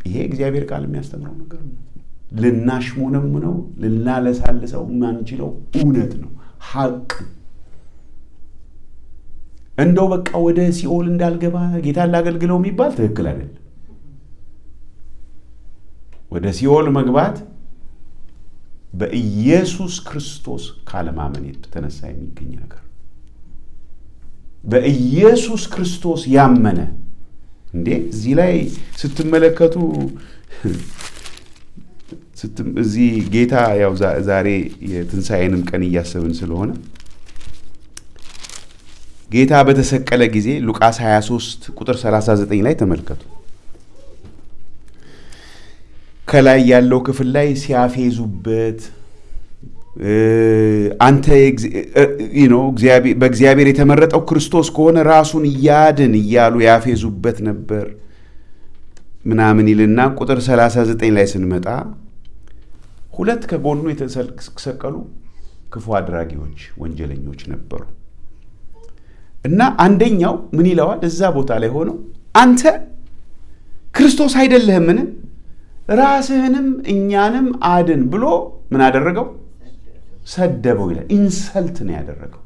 A: ይሄ እግዚአብሔር ቃል የሚያስተምረው ነገር ነው። ልናሽሞነሙነው ልናለሳልሰው ማንችለው እውነት ነው፣ ሀቅ። እንደው በቃ ወደ ሲኦል እንዳልገባ ጌታን ላገልግለው የሚባል ትክክል አይደለም። ወደ ሲኦል መግባት በኢየሱስ ክርስቶስ ካለማመን የተነሳ የሚገኝ ነገር። በኢየሱስ ክርስቶስ ያመነ እንዴ እዚህ ላይ ስትመለከቱ እዚህ ጌታ ያው ዛሬ የትንሣኤንም ቀን እያሰብን ስለሆነ ጌታ በተሰቀለ ጊዜ ሉቃስ 23 ቁጥር 39 ላይ ተመልከቱ። ከላይ ያለው ክፍል ላይ ሲያፌዙበት አንተ በእግዚአብሔር የተመረጠው ክርስቶስ ከሆነ ራሱን ያድን እያሉ ያፌዙበት ነበር ምናምን ይልና ቁጥር 39 ላይ ስንመጣ 2 ከጎኑ የተሰቀሉ ክፉ አድራጊዎች ወንጀለኞች ነበሩ እና አንደኛው ምን ይለዋል እዛ ቦታ ላይ ሆኖ አንተ ክርስቶስ አይደለህምን? ራስህንም እኛንም አድን ብሎ ምን አደረገው? ሰደበው ይላል። ኢንሰልት ነው ያደረገው።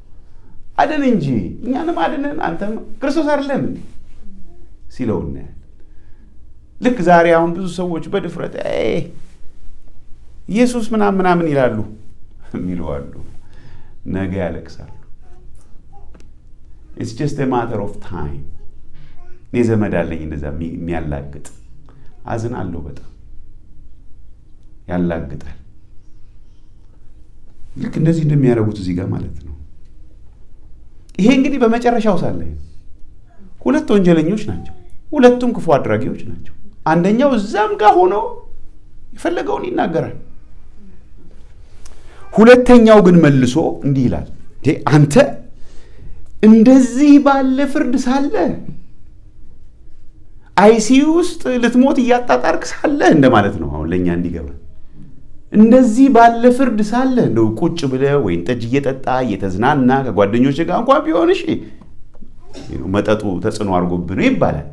A: አድን እንጂ እኛንም አድነን አንተም ክርስቶስ አይደለም እንዴ ሲለው እናያለን። ልክ ዛሬ አሁን ብዙ ሰዎች በድፍረት ኢየሱስ ምናምን ይላሉ የሚለዋሉ፣ ነገ ያለቅሳሉ። it's just a matter of time። እኔ ዘመድ አለኝ እንደዛ የሚያላግጥ፣ አዝናለሁ በጣም ያላግጣል። ልክ እንደዚህ እንደሚያደርጉት እዚህ ጋር ማለት ነው። ይሄ እንግዲህ በመጨረሻው ሳለ 2 ወንጀለኞች ናቸው፣ 2ቱም ክፉ አድራጊዎች ናቸው። አንደኛው እዛም ጋር ሆኖ የፈለገውን ይናገራል። ሁለተኛው ግን መልሶ እንዲህ ይላል፣ አንተ እንደዚህ ባለ ፍርድ ሳለ አይሲዩ ውስጥ ልትሞት እያጣጣርክ ሳለ እንደማለት ነው። አሁን ለኛ እንዲገባ እንደዚህ ባለ ፍርድ ሳለ እንደው ቁጭ ብለህ ወይን ጠጅ እየጠጣ እየተዝናና ከጓደኞች ጋር እንኳን ቢሆን እሺ መጠጡ ተጽዕኖ አድርጎብህ ነው ይባላል።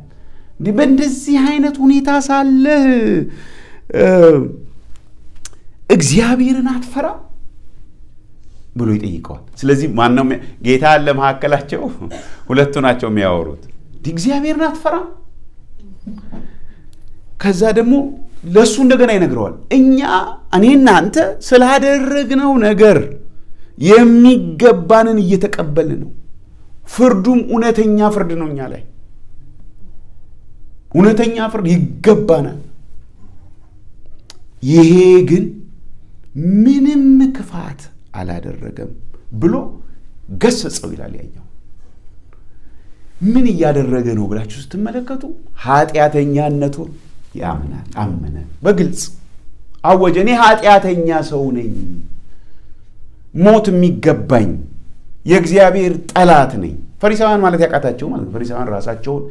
A: እንዴ በእንደዚህ አይነት ሁኔታ ሳለ እግዚአብሔርን አትፈራ ብሎ ይጠይቀዋል። ስለዚህ ማነው ጌታ አለ መካከላቸው? 2ቱ ናቸው የሚያወሩት። እግዚአብሔርን አትፈራ? ከዛ ደግሞ ለሱ እንደገና ይነግረዋል። እኔና አንተ ስላደረግነው ነገር የሚገባንን እየተቀበልን ነው። ፍርዱም እውነተኛ ፍርድ ነው። እኛ ላይ እውነተኛ ፍርድ ይገባናል። ይሄ ግን ምንም ክፋት አላደረገም ብሎ ገሰጸው ይላል። ያኛው ምን እያደረገ ነው ብላችሁ ስትመለከቱ ኃጢአተኛነቱን አመነ በግልጽ አወጀ። እኔ ኃጢአተኛ ሰው ነኝ፣ ሞት የሚገባኝ የእግዚአብሔር ጠላት ነኝ። ፈሪሳውያን ማለት ያቃታቸው ማለት ነው። ፈሪሳውያን ራሳቸውን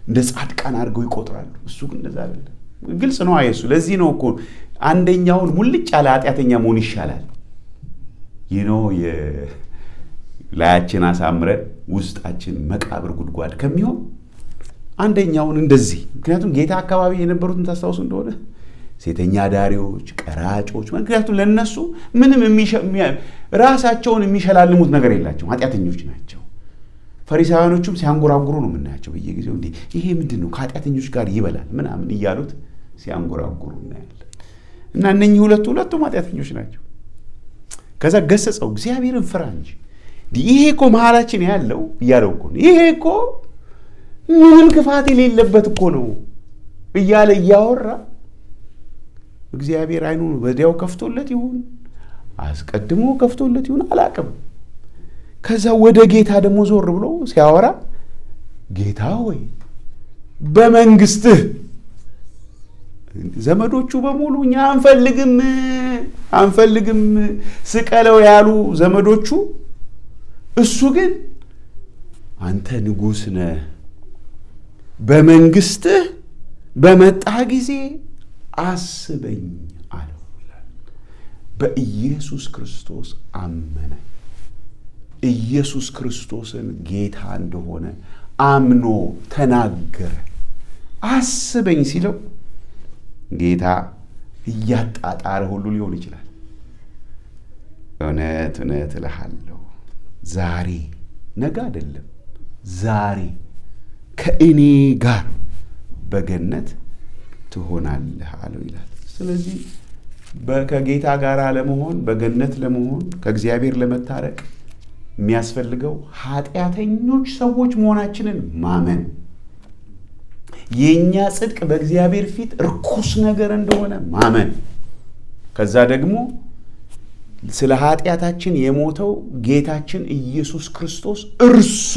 A: እንደ ጻድቃን አድርገው ይቆጥራሉ። እሱ ግን እንደዛ አይደለም። ግልጽ ነው አየሱ። ለዚህ ነው እኮ አንደኛውን ሙልጭ ያለ ኃጢአተኛ መሆን ይሻላል። ላያችን አሳምረን ውስጣችን መቃብር ጉድጓድ ከሚሆን አንደኛውን እንደዚህ። ምክንያቱም ጌታ አካባቢ የነበሩትን ታስታውሱ እንደሆነ ሴተኛ ዳሪዎች፣ ቀራጮች፣ ምክንያቱም ለነሱ ምንም ራሳቸውን የሚሸላልሙት ነገር የላቸው፣ ኃጢአተኞች ናቸው። ፈሪሳውያኖቹም ሲያንጎራጉሩ ነው የምናያቸው በየጊዜው። እንዴ ይሄ ምንድን ነው ከኃጢአተኞች ጋር ይበላል ምናምን እያሉት ሲያንጎራጉሩ እናያለን። እና እነኚህ ሁለቱም ኃጢአተኞች ናቸው። ከዛ ገሰጸው፣ እግዚአብሔርን ፍራ እንጂ ይሄ እኮ መሀላችን ያለው እያለው እኮ ነው። ይሄ እኮ ምንም ክፋት የሌለበት እኮ ነው እያለ እያወራ እግዚአብሔር አይኑን ወዲያው ከፍቶለት ይሁን አስቀድሞ ከፍቶለት ይሁን አላቅም። ከዛ ወደ ጌታ ደግሞ ዞር ብሎ ሲያወራ ጌታ ሆይ በመንግስትህ ዘመዶቹ በሙሉ እኛ አንፈልግም ስቀለው ያሉ ዘመዶቹ፣ እሱ ግን አንተ ንጉሥ ነህ፣ በመንግስትህ በመጣህ ጊዜ አስበኝ አለው ይላል። በኢየሱስ ክርስቶስ አመነ። ኢየሱስ ክርስቶስን ጌታ እንደሆነ አምኖ ተናገረ። አስበኝ ሲለው ጌታ እያጣጣረ ሁሉ ሊሆን ይችላል። እውነት እልሃለሁ ዛሬ ነገ አይደለም ዛሬ ከእኔ ጋር በገነት ትሆናለህ አለው ይላል። ስለዚህ ከጌታ ጋር ለመሆን በገነት ለመሆን ከእግዚአብሔር ለመታረቅ የሚያስፈልገው ኃጢአተኞች ሰዎች መሆናችንን ማመን፣ የኛ ጽድቅ በእግዚአብሔር ፊት ርኩስ ነገር እንደሆነ ማመን፣ ከዛ ደግሞ ስለ ኃጢአታችን የሞተው ጌታችን ኢየሱስ ክርስቶስ እርሱ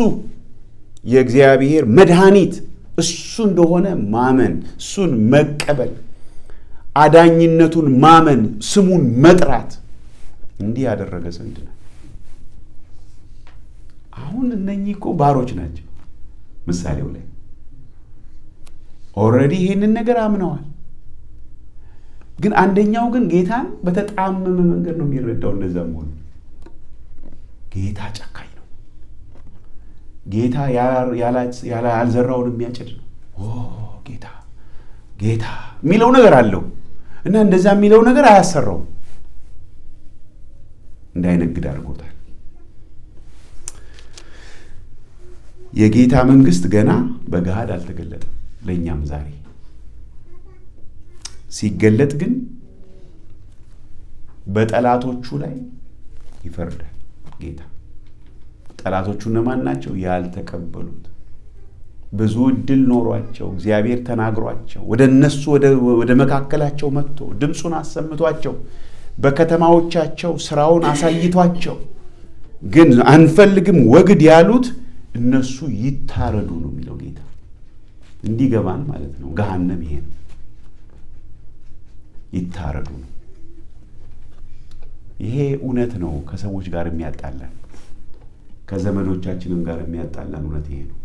A: የእግዚአብሔር መድኃኒት እሱ እንደሆነ ማመን፣ እሱን መቀበል፣ አዳኝነቱን ማመን፣ ስሙን መጥራት እንዲህ ያደረገ ዘንድ ነው። አሁን እነኚህ እኮ ባሮች ናቸው። ምሳሌው ላይ ኦልሬዲ ይሄንን ነገር አምነዋል። ግን አንደኛው ግን ጌታን በተጣመመ መንገድ ነው የሚረዳው። እንደዛም ሆኖ ጌታ ጨካኝ ነው። ጌታ ያልዘራውን የሚያጭድ ነው። ጌታ የሚለው ነገር አለው እና እንደዛ የሚለው ነገር አያሰራውም። እንዳይነግድ አድርጎታል። የጌታ መንግስት ገና በገሃድ አልተገለጠም። ለእኛም ዛሬ ሲገለጥ ግን በጠላቶቹ ላይ ይፈርዳል ጌታ። ጠላቶቹ እነማን ናቸው? ያልተቀበሉት፣ ብዙ እድል ኖሯቸው እግዚአብሔር ተናግሯቸው ወደ እነሱ ወደ መካከላቸው መጥቶ ድምፁን አሰምቷቸው በከተማዎቻቸው ስራውን አሳይቷቸው ግን አንፈልግም ወግድ ያሉት እነሱ ይታረዱ ነው የሚለው ጌታ። እንዲገባን ማለት ነው። ገሃነም ይሄ ነው። ይታረዱ ነው። ይሄ እውነት ነው። ከሰዎች ጋር የሚያጣላን ከዘመዶቻችንም ጋር የሚያጣላን እውነት ይሄ ነው።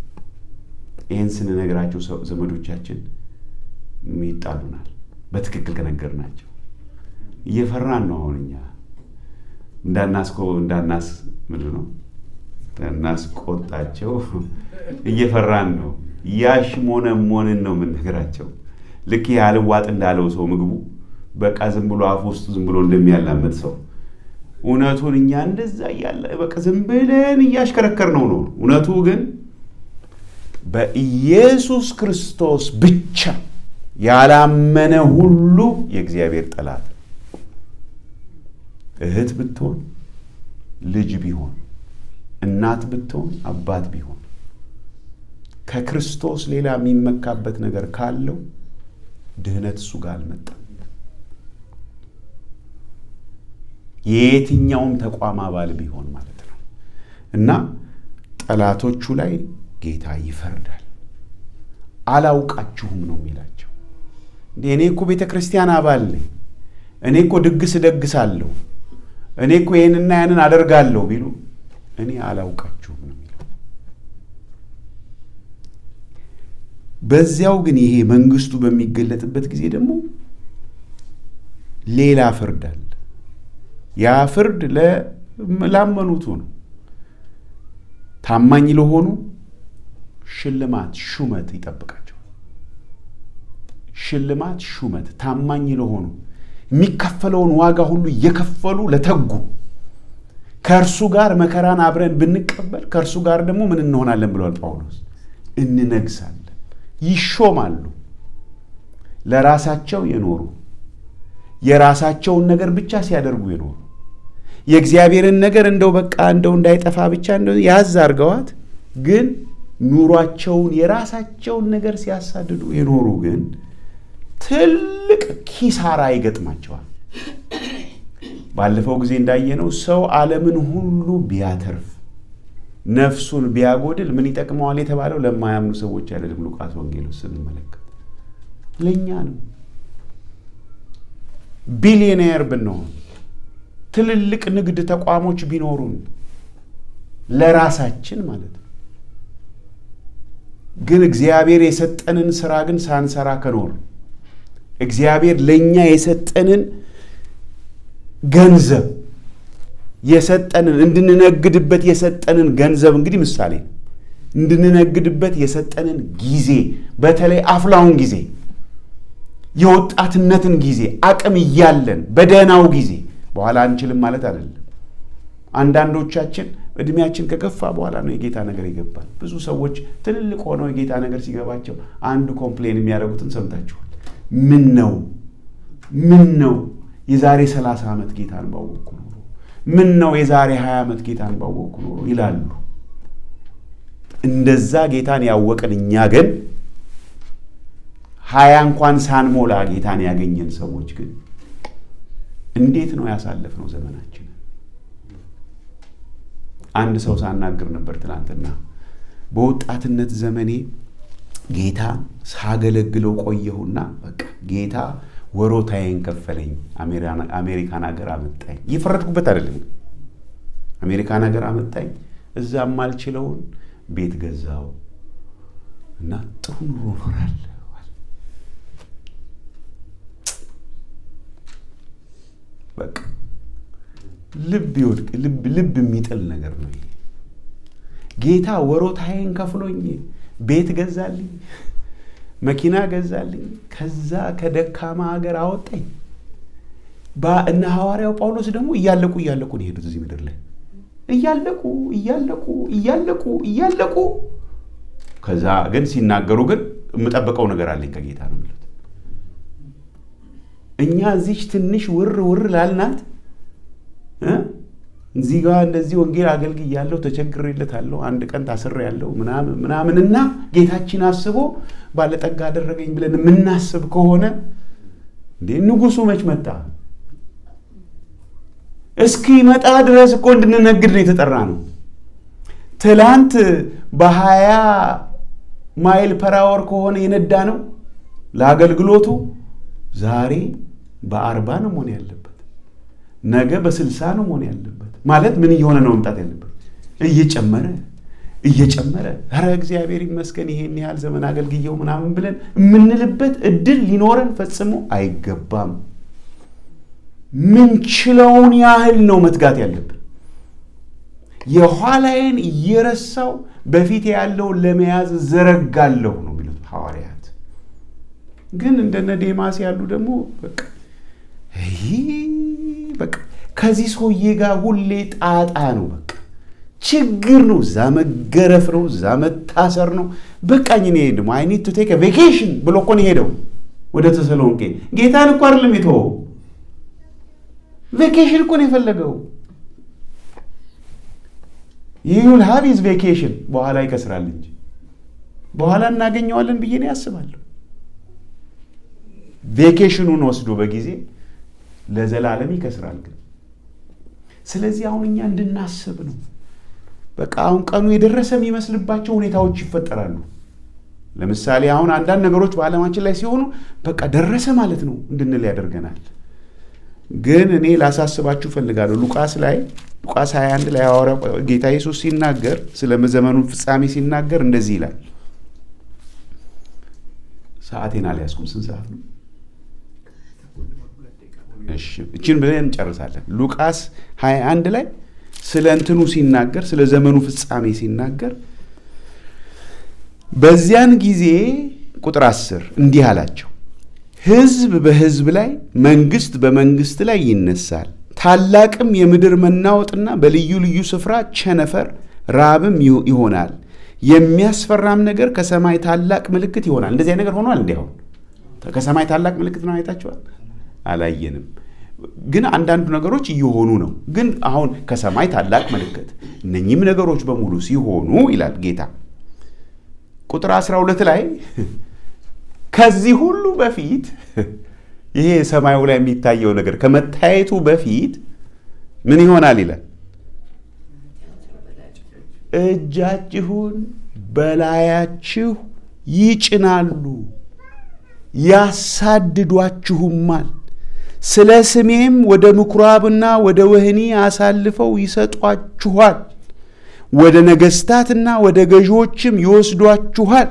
A: ይሄን ስንነግራቸው ዘመዶቻችን ይጣሉናል። በትክክል ከነገርናቸው እየፈራን ነው። አሁን እኛ እንዳናስቆጣቸው እየፈራን ነው። ያሽሞነሞንን ነው የምንነግራቸው። ልክ ያልዋጥ እንዳለው ሰው ምግቡ በቃ ዝም ብሎ አፍ ውስጥ ዝም ብሎ እንደሚያላምጥ ሰው እውነቱን እኛ እንደዛ እያለ በቃ ዝም ብለን እያሽከረከር ነው። እውነቱ ግን በኢየሱስ ክርስቶስ ብቻ ያላመነ ሁሉ የእግዚአብሔር ጠላት፣ እህት ብትሆን፣ ልጅ ቢሆን፣ እናት ብትሆን፣ አባት ቢሆን ከክርስቶስ ሌላ የሚመካበት ነገር ካለው ድህነት እሱ ጋር አልመጣም። የየትኛውም ተቋም አባል ቢሆን ማለት ነው። እና ጠላቶቹ ላይ ጌታ ይፈርዳል። አላውቃችሁም ነው የሚላቸው። እኔ እኮ ቤተ ክርስቲያን አባል ነኝ፣ እኔ እኮ ድግስ ደግሳለሁ፣ እኔ እኮ ይህንና ያንን አደርጋለሁ ቢሉ እኔ አላውቃችሁም ነው የሚለው። በዚያው ግን ይሄ መንግስቱ በሚገለጥበት ጊዜ ደግሞ ሌላ ፍርድ አለ። ያ ፍርድ ላመኑቱ ነው። ታማኝ ለሆኑ ሽልማት ሹመት ይጠብቃቸዋል። ሽልማት ሹመት፣ ታማኝ ለሆኑ የሚከፈለውን ዋጋ ሁሉ እየከፈሉ ለተጉ፣ ከእርሱ ጋር መከራን አብረን ብንቀበል ከእርሱ ጋር ደግሞ ምን እንሆናለን ብሏል ጳውሎስ? እንነግሳለን። ይሾማሉ። ለራሳቸው የኖሩ የራሳቸውን ነገር ብቻ ሲያደርጉ የኖሩ የእግዚአብሔርን ነገር እንደው በቃ እንደው እንዳይጠፋ ብቻ እንደው ያዝ አድርገዋት ግን ኑሯቸውን የራሳቸውን ነገር ሲያሳድዱ የኖሩ ግን ትልቅ ኪሳራ ይገጥማቸዋል። ባለፈው ጊዜ እንዳየነው ሰው ዓለምን ሁሉ ቢያተርፍ ነፍሱን ቢያጎድል ምን ይጠቅመዋል የተባለው ለማያምኑ ሰዎች አይደለም። ሉቃስ ወንጌል ውስጥ ስንመለከት ለእኛ ነው። ቢሊዮኔር ብንሆን ትልልቅ ንግድ ተቋሞች ቢኖሩን ለራሳችን ማለት ነው። ግን እግዚአብሔር የሰጠንን ስራ ግን ሳንሰራ ከኖር እግዚአብሔር ለኛ የሰጠንን ገንዘብ የሰጠንን እንድንነግድበት የሰጠንን ገንዘብ እንግዲህ ምሳሌ እንድንነግድበት የሰጠንን ጊዜ በተለይ አፍላውን ጊዜ የወጣትነትን ጊዜ አቅም እያለን በደህናው ጊዜ በኋላ አንችልም ማለት አይደለም። አንዳንዶቻችን እድሜያችን ከገፋ በኋላ ነው የጌታ ነገር ይገባል። ብዙ ሰዎች ትልልቅ ሆነው የጌታ ነገር ሲገባቸው አንዱ ኮምፕሌን የሚያደርጉትን ሰምታችኋል። ምን ነው የዛሬ 30 ዓመት ጌታን ባወቅኩ ኖሮ፣ ምን ነው የዛሬ 20 ዓመት ጌታን ባወቅኩ ኖሮ ይላሉ። እንደዛ ጌታን ያወቅን እኛ ግን 20 እንኳን ሳንሞላ ጌታን ያገኘን ሰዎች ግን እንዴት ነው ያሳለፍነው ዘመናችን? አንድ ሰው ሳናግር ነበር ትናንትና። በወጣትነት ዘመኔ ጌታ ሳገለግለው ቆየሁና በቃ ጌታ ወሮታዬን ከፈለኝ። አሜሪካን ሀገር አመጣኝ። ይፈረድኩበት አይደለም። አሜሪካን ሀገር አመጣኝ። እዛም ማልችለውን ቤት ገዛው እና ጥሩ ኑሮ እኖራለሁ። በቃ ልብ የሚጥል ነገር ነው። ጌታ ወሮታዬን ከፍሎኝ ቤት ገዛልኝ፣ መኪና ገዛልኝ፣ ከዛ ከደካማ ሀገር አወጣኝ። እና ሐዋርያው ጳውሎስ ደግሞ እያለቁ ነው የሄዱት እዚህ ምድር ላይ እያለቁ ከዛ ግን ሲናገሩ ግን የምጠብቀው ነገር አለኝ ከጌታ ነው የሚሉት። እኛ እዚች ትንሽ ውር ላልናት እዚህ ጋር እንደዚህ ወንጌል አገልግያለሁ፣ ተቸግሬለታለሁ፣ አንድ ቀን ታስሬያለሁ ምናምንና ጌታችን አስቦ ባለጠጋ አደረገኝ ብለን የምናስብ ከሆነ እንዴ ንጉሱ መች መጣ? እስኪ መጣ ድረስ እኮ እንድንነግድ ነው የተጠራ ነው። ትላንት በ20 ማይል ፐር አወር ከሆነ የነዳ ነው ለአገልግሎቱ ዛሬ በ40 ነው መሆን ያለበት፣ ነገ በ60 ነው መሆን ያለበት። ማለት ምን እየሆነ ነው መምጣት ያለበት? እየጨመረ ኧረ እግዚአብሔር ይመስገን ይሄን ያህል ዘመን አገልግየው ምናምን ብለን የምንልበት እድል ሊኖረን ፈጽሞ አይገባም። ምንችለውን ያህል ነው መትጋት ያለብን። የኋላዬን እየረሳው በፊት ያለውን ለመያዝ ዘረጋለሁ ነው የሚሉት ሐዋርያት። ግን እንደነ ዴማስ ያሉ ደግሞ በቃ ከዚህ ሰውዬ ጋር ሁሌ ጣጣ ነው፣ በቃ ችግር ነው፣ እዛ መገረፍ ነው፣ እዛ መታሰር ነው። በቃኝ እኔ ደግሞ አይ ኒድ ቱ ቴክ አ ቬኬሽን ብሎ እኮ ነው ሄደው ወደ ተሰሎንቄ። ጌታን እኮ አይደለም የተወው፣ ቬኬሽን እኮ ነው የፈለገው። ይሁን ሀቢዝ ቬኬሽን በኋላ ይከስራል እንጂ በኋላ እናገኘዋለን ብዬ ነው ያስባለሁ። ቬኬሽኑን ወስዶ በጊዜ ለዘላለም ይከስራል ግን። ስለዚህ አሁን እኛ እንድናስብ ነው። በቃ አሁን ቀኑ የደረሰ የሚመስልባቸው ሁኔታዎች ይፈጠራሉ። ለምሳሌ አሁን አንዳንድ ነገሮች በዓለማችን ላይ ሲሆኑ በቃ ደረሰ ማለት ነው እንድንል ያደርገናል። ግን እኔ ላሳስባችሁ ፈልጋለሁ። ሉቃስ 21 ላይ ሐዋርያው ጌታ ኢየሱስ ሲናገር ስለ ዘመኑ ፍጻሜ ሲናገር እንደዚህ ይላል። ሰዓቴን አልያዝኩም። ስንት ሰዓት ነው? እሺ እቺን ብለን እንጨርሳለን። ሉቃስ 21 ላይ ስለ እንትኑ ሲናገር ስለ ዘመኑ ፍጻሜ ሲናገር በዚያን ጊዜ ቁጥር 10 እንዲህ አላቸው፣ ሕዝብ በሕዝብ ላይ መንግስት በመንግስት ላይ ይነሳል፣ ታላቅም የምድር መናወጥና በልዩ ልዩ ስፍራ ቸነፈር ራብም ይሆናል፣ የሚያስፈራም ነገር ከሰማይ ታላቅ ምልክት ይሆናል። እንደዚህ ነገር ሆኗል። እንዲያው ከሰማይ ታላቅ ምልክት ነው አይታችኋል? አላየንም። ግን አንዳንዱ ነገሮች እየሆኑ ነው። ግን አሁን ከሰማይ ታላቅ ምልክት እነኚህም ነገሮች በሙሉ ሲሆኑ ይላል ጌታ ቁጥር 12 ላይ ከዚህ ሁሉ በፊት ይሄ ሰማዩ ላይ የሚታየው ነገር ከመታየቱ በፊት ምን ይሆናል ይላል? እጃችሁን በላያችሁ ይጭናሉ፣ ያሳድዷችሁማል፣ ስለ ስሜም ወደ ምኩራብና ወደ ወህኒ አሳልፈው ይሰጧችኋል፣ ወደ ነገስታትና ወደ ገዢዎችም ይወስዷችኋል።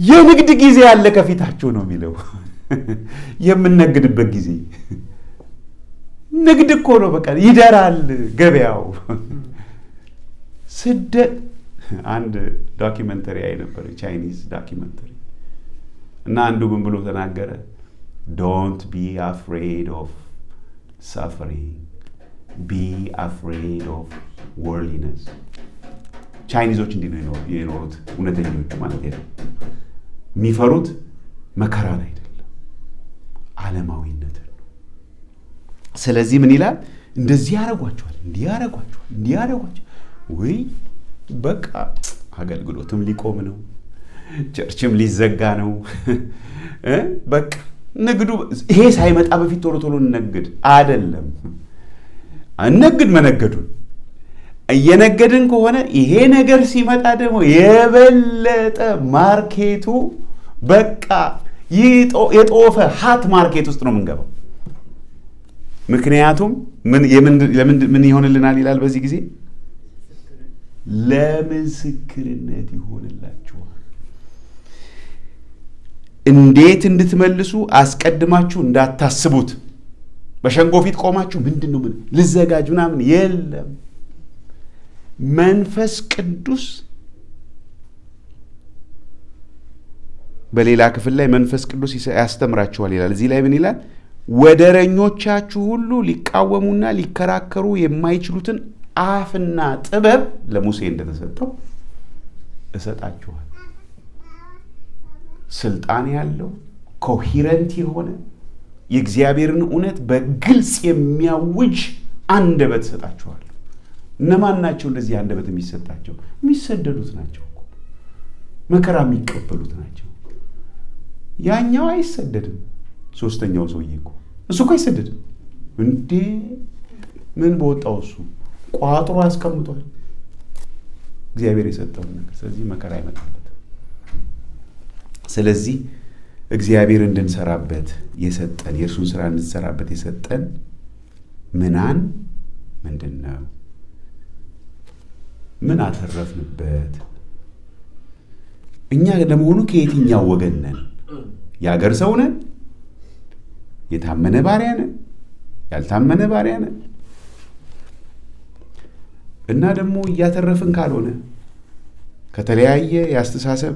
A: የንግድ ጊዜ ያለ ከፊታችሁ ነው የሚለው። የምንነግድበት ጊዜ ንግድ እኮ ነው። በቃ ይደራል ገበያው። ስደት አንድ ዶኪመንተሪ አይ ነበር፣ ቻይኒዝ ዶኪመንተሪ እና አንዱ ምን ብሎ ተናገረ? ዶንት ቢ አፍሬድ ኦፍ ሳፈሪንግ ቢ አፍሬድ ኦፍ ወርልድነስ። ቻይኒዞች እንዲህ ነው የኖሩት፣ እውነተኞቹ ማለት ነው። የሚፈሩት መከራን አይደለም ዓለማዊነትን ነው። ስለዚህ ምን ይላል? እንደዚህ ያረጓቸዋል፣ እንዲህ ያረጓቸዋል፣ እንዲህ ያረጓቸዋል። ወይ በቃ አገልግሎትም ሊቆም ነው፣ ቸርችም ሊዘጋ ነው። በቃ ንግዱ ይሄ ሳይመጣ በፊት ቶሎ ቶሎ እንነግድ አይደለም። እንነግድ መነገዱን እየነገድን ከሆነ ይሄ ነገር ሲመጣ ደግሞ የበለጠ ማርኬቱ በቃ የጦፈ ሀት ማርኬት ውስጥ ነው የምንገባው። ምክንያቱም ምን ይሆንልናል ይላል በዚህ ጊዜ? ለምስክርነት ይሆንላችኋል። እንዴት እንድትመልሱ አስቀድማችሁ እንዳታስቡት። በሸንጎ ፊት ቆማችሁ ምንድን ነው ልዘጋጅ ምናምን የለም። መንፈስ ቅዱስ በሌላ ክፍል ላይ መንፈስ ቅዱስ ያስተምራችኋል ይላል። እዚህ ላይ ምን ይላል? ወደረኞቻችሁ ሁሉ ሊቃወሙና ሊከራከሩ የማይችሉትን አፍና ጥበብ ለሙሴ እንደተሰጠው እሰጣችኋል። ስልጣን ያለው ኮሂረንት የሆነ የእግዚአብሔርን እውነት በግልጽ የሚያውጅ አንደበት እሰጣችኋል። እነማን ናቸው እንደዚህ አንደበት የሚሰጣቸው? የሚሰደዱት ናቸው እኮ፣ መከራ የሚቀበሉት ናቸው። ያኛው አይሰደድም። ሶስተኛው ሰውዬ እሱ እኮ አይሰደድም እንዴ! ምን በወጣው እሱ ቋጥሮ አስቀምጧል እግዚአብሔር የሰጠውን ነገር። ስለዚህ መከራ አይመጣበትም። ስለዚህ እግዚአብሔር እንድንሰራበት የሰጠን የእርሱን ስራ እንድንሰራበት የሰጠን ምንድን ነው? ምን አተረፍንበት? እኛ ለመሆኑ ከየትኛው ወገን ነን? የአገር ሰው ነን? የታመነ ባሪያ ነን? ያልታመነ ባሪያ ነን? እና ደግሞ እያተረፍን ካልሆነ ከተለያየ የአስተሳሰብ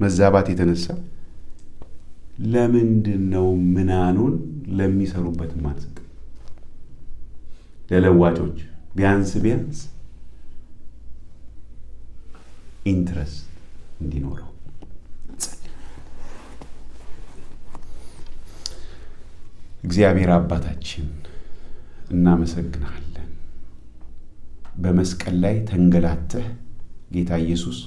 A: መዛባት የተነሳ ለምንድን ነው ምናኑን ለሚሰሩበት ማንሰጥ? ለለዋጮች ቢያንስ ኢንትረስት እንዲኖረው። እግዚአብሔር አባታችን እናመሰግናለን። በመስቀል ላይ ተንገላተህ ጌታ ኢየሱስ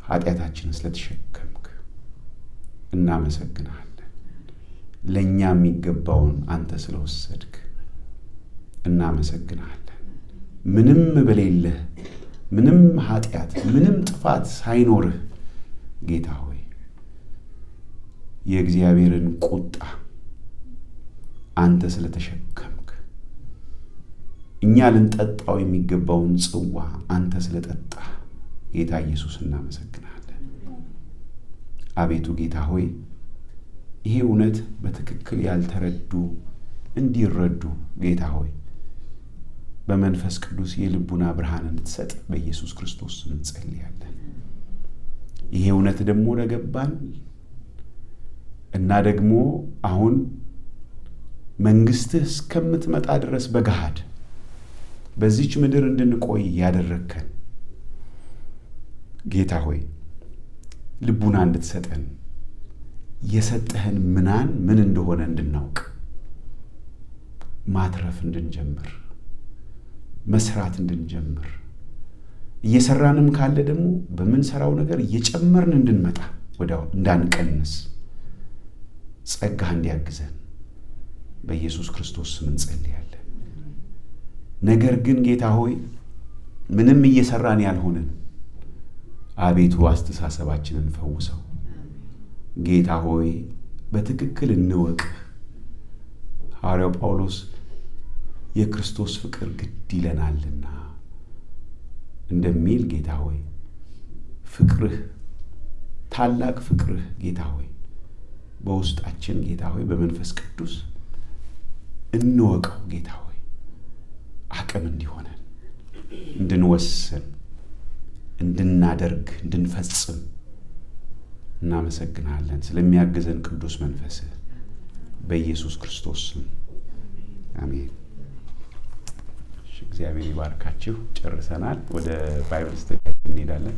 A: ኃጢአታችንን ስለተሸከምክ እናመሰግናለን። ለእኛ የሚገባውን አንተ ስለወሰድክ እናመሰግናለን። ምንም በሌለህ ምንም ኃጢአት ምንም ጥፋት ሳይኖርህ ጌታ ሆይ የእግዚአብሔርን ቁጣ አንተ ስለተሸከምክ፣ እኛ ልንጠጣው የሚገባውን ጽዋ አንተ ስለጠጣህ ጌታ ኢየሱስ እናመሰግናለን። አቤቱ ጌታ ሆይ ይሄ እውነት በትክክል ያልተረዱ እንዲረዱ ጌታ ሆይ በመንፈስ ቅዱስ የልቡና ብርሃን እንድትሰጥ በኢየሱስ ክርስቶስ እንጸልያለን። ይሄ እውነት ደግሞ ለገባን እና ደግሞ አሁን መንግስትህ እስከምትመጣ ድረስ በገሃድ በዚች ምድር እንድንቆይ ያደረግከን ጌታ ሆይ ልቡና እንድትሰጠን የሰጠህን ምናን ምን እንደሆነ እንድናውቅ ማትረፍ እንድንጀምር መስራት እንድንጀምር እየሰራንም ካለ ደግሞ በምንሰራው ነገር እየጨመርን እንድንመጣ ወዲያው እንዳንቀንስ ጸጋህ እንዲያግዘን በኢየሱስ ክርስቶስ ስም እንጸልያለን። ነገር ግን ጌታ ሆይ ምንም እየሰራን ያልሆነን አቤቱ አስተሳሰባችንን ፈውሰው። ጌታ ሆይ በትክክል እንወቅ። ሐዋርያው ጳውሎስ የክርስቶስ ፍቅር ግድ ይለናልና እንደሚል ጌታ ሆይ ፍቅርህ ታላቅ ፍቅርህ ጌታ ሆይ በውስጣችን ጌታ ሆይ በመንፈስ ቅዱስ እንወቀው። ጌታ ሆይ አቅም እንዲሆነን እንድንወስን እንድናደርግ እንድንፈጽም እናመሰግናለን። ስለሚያግዘን ቅዱስ መንፈስህ በኢየሱስ ክርስቶስ ስም አሜን። እግዚአብሔር ይባርካችሁ። ጨርሰናል። ወደ ባይብል ስተዲ እንሄዳለን።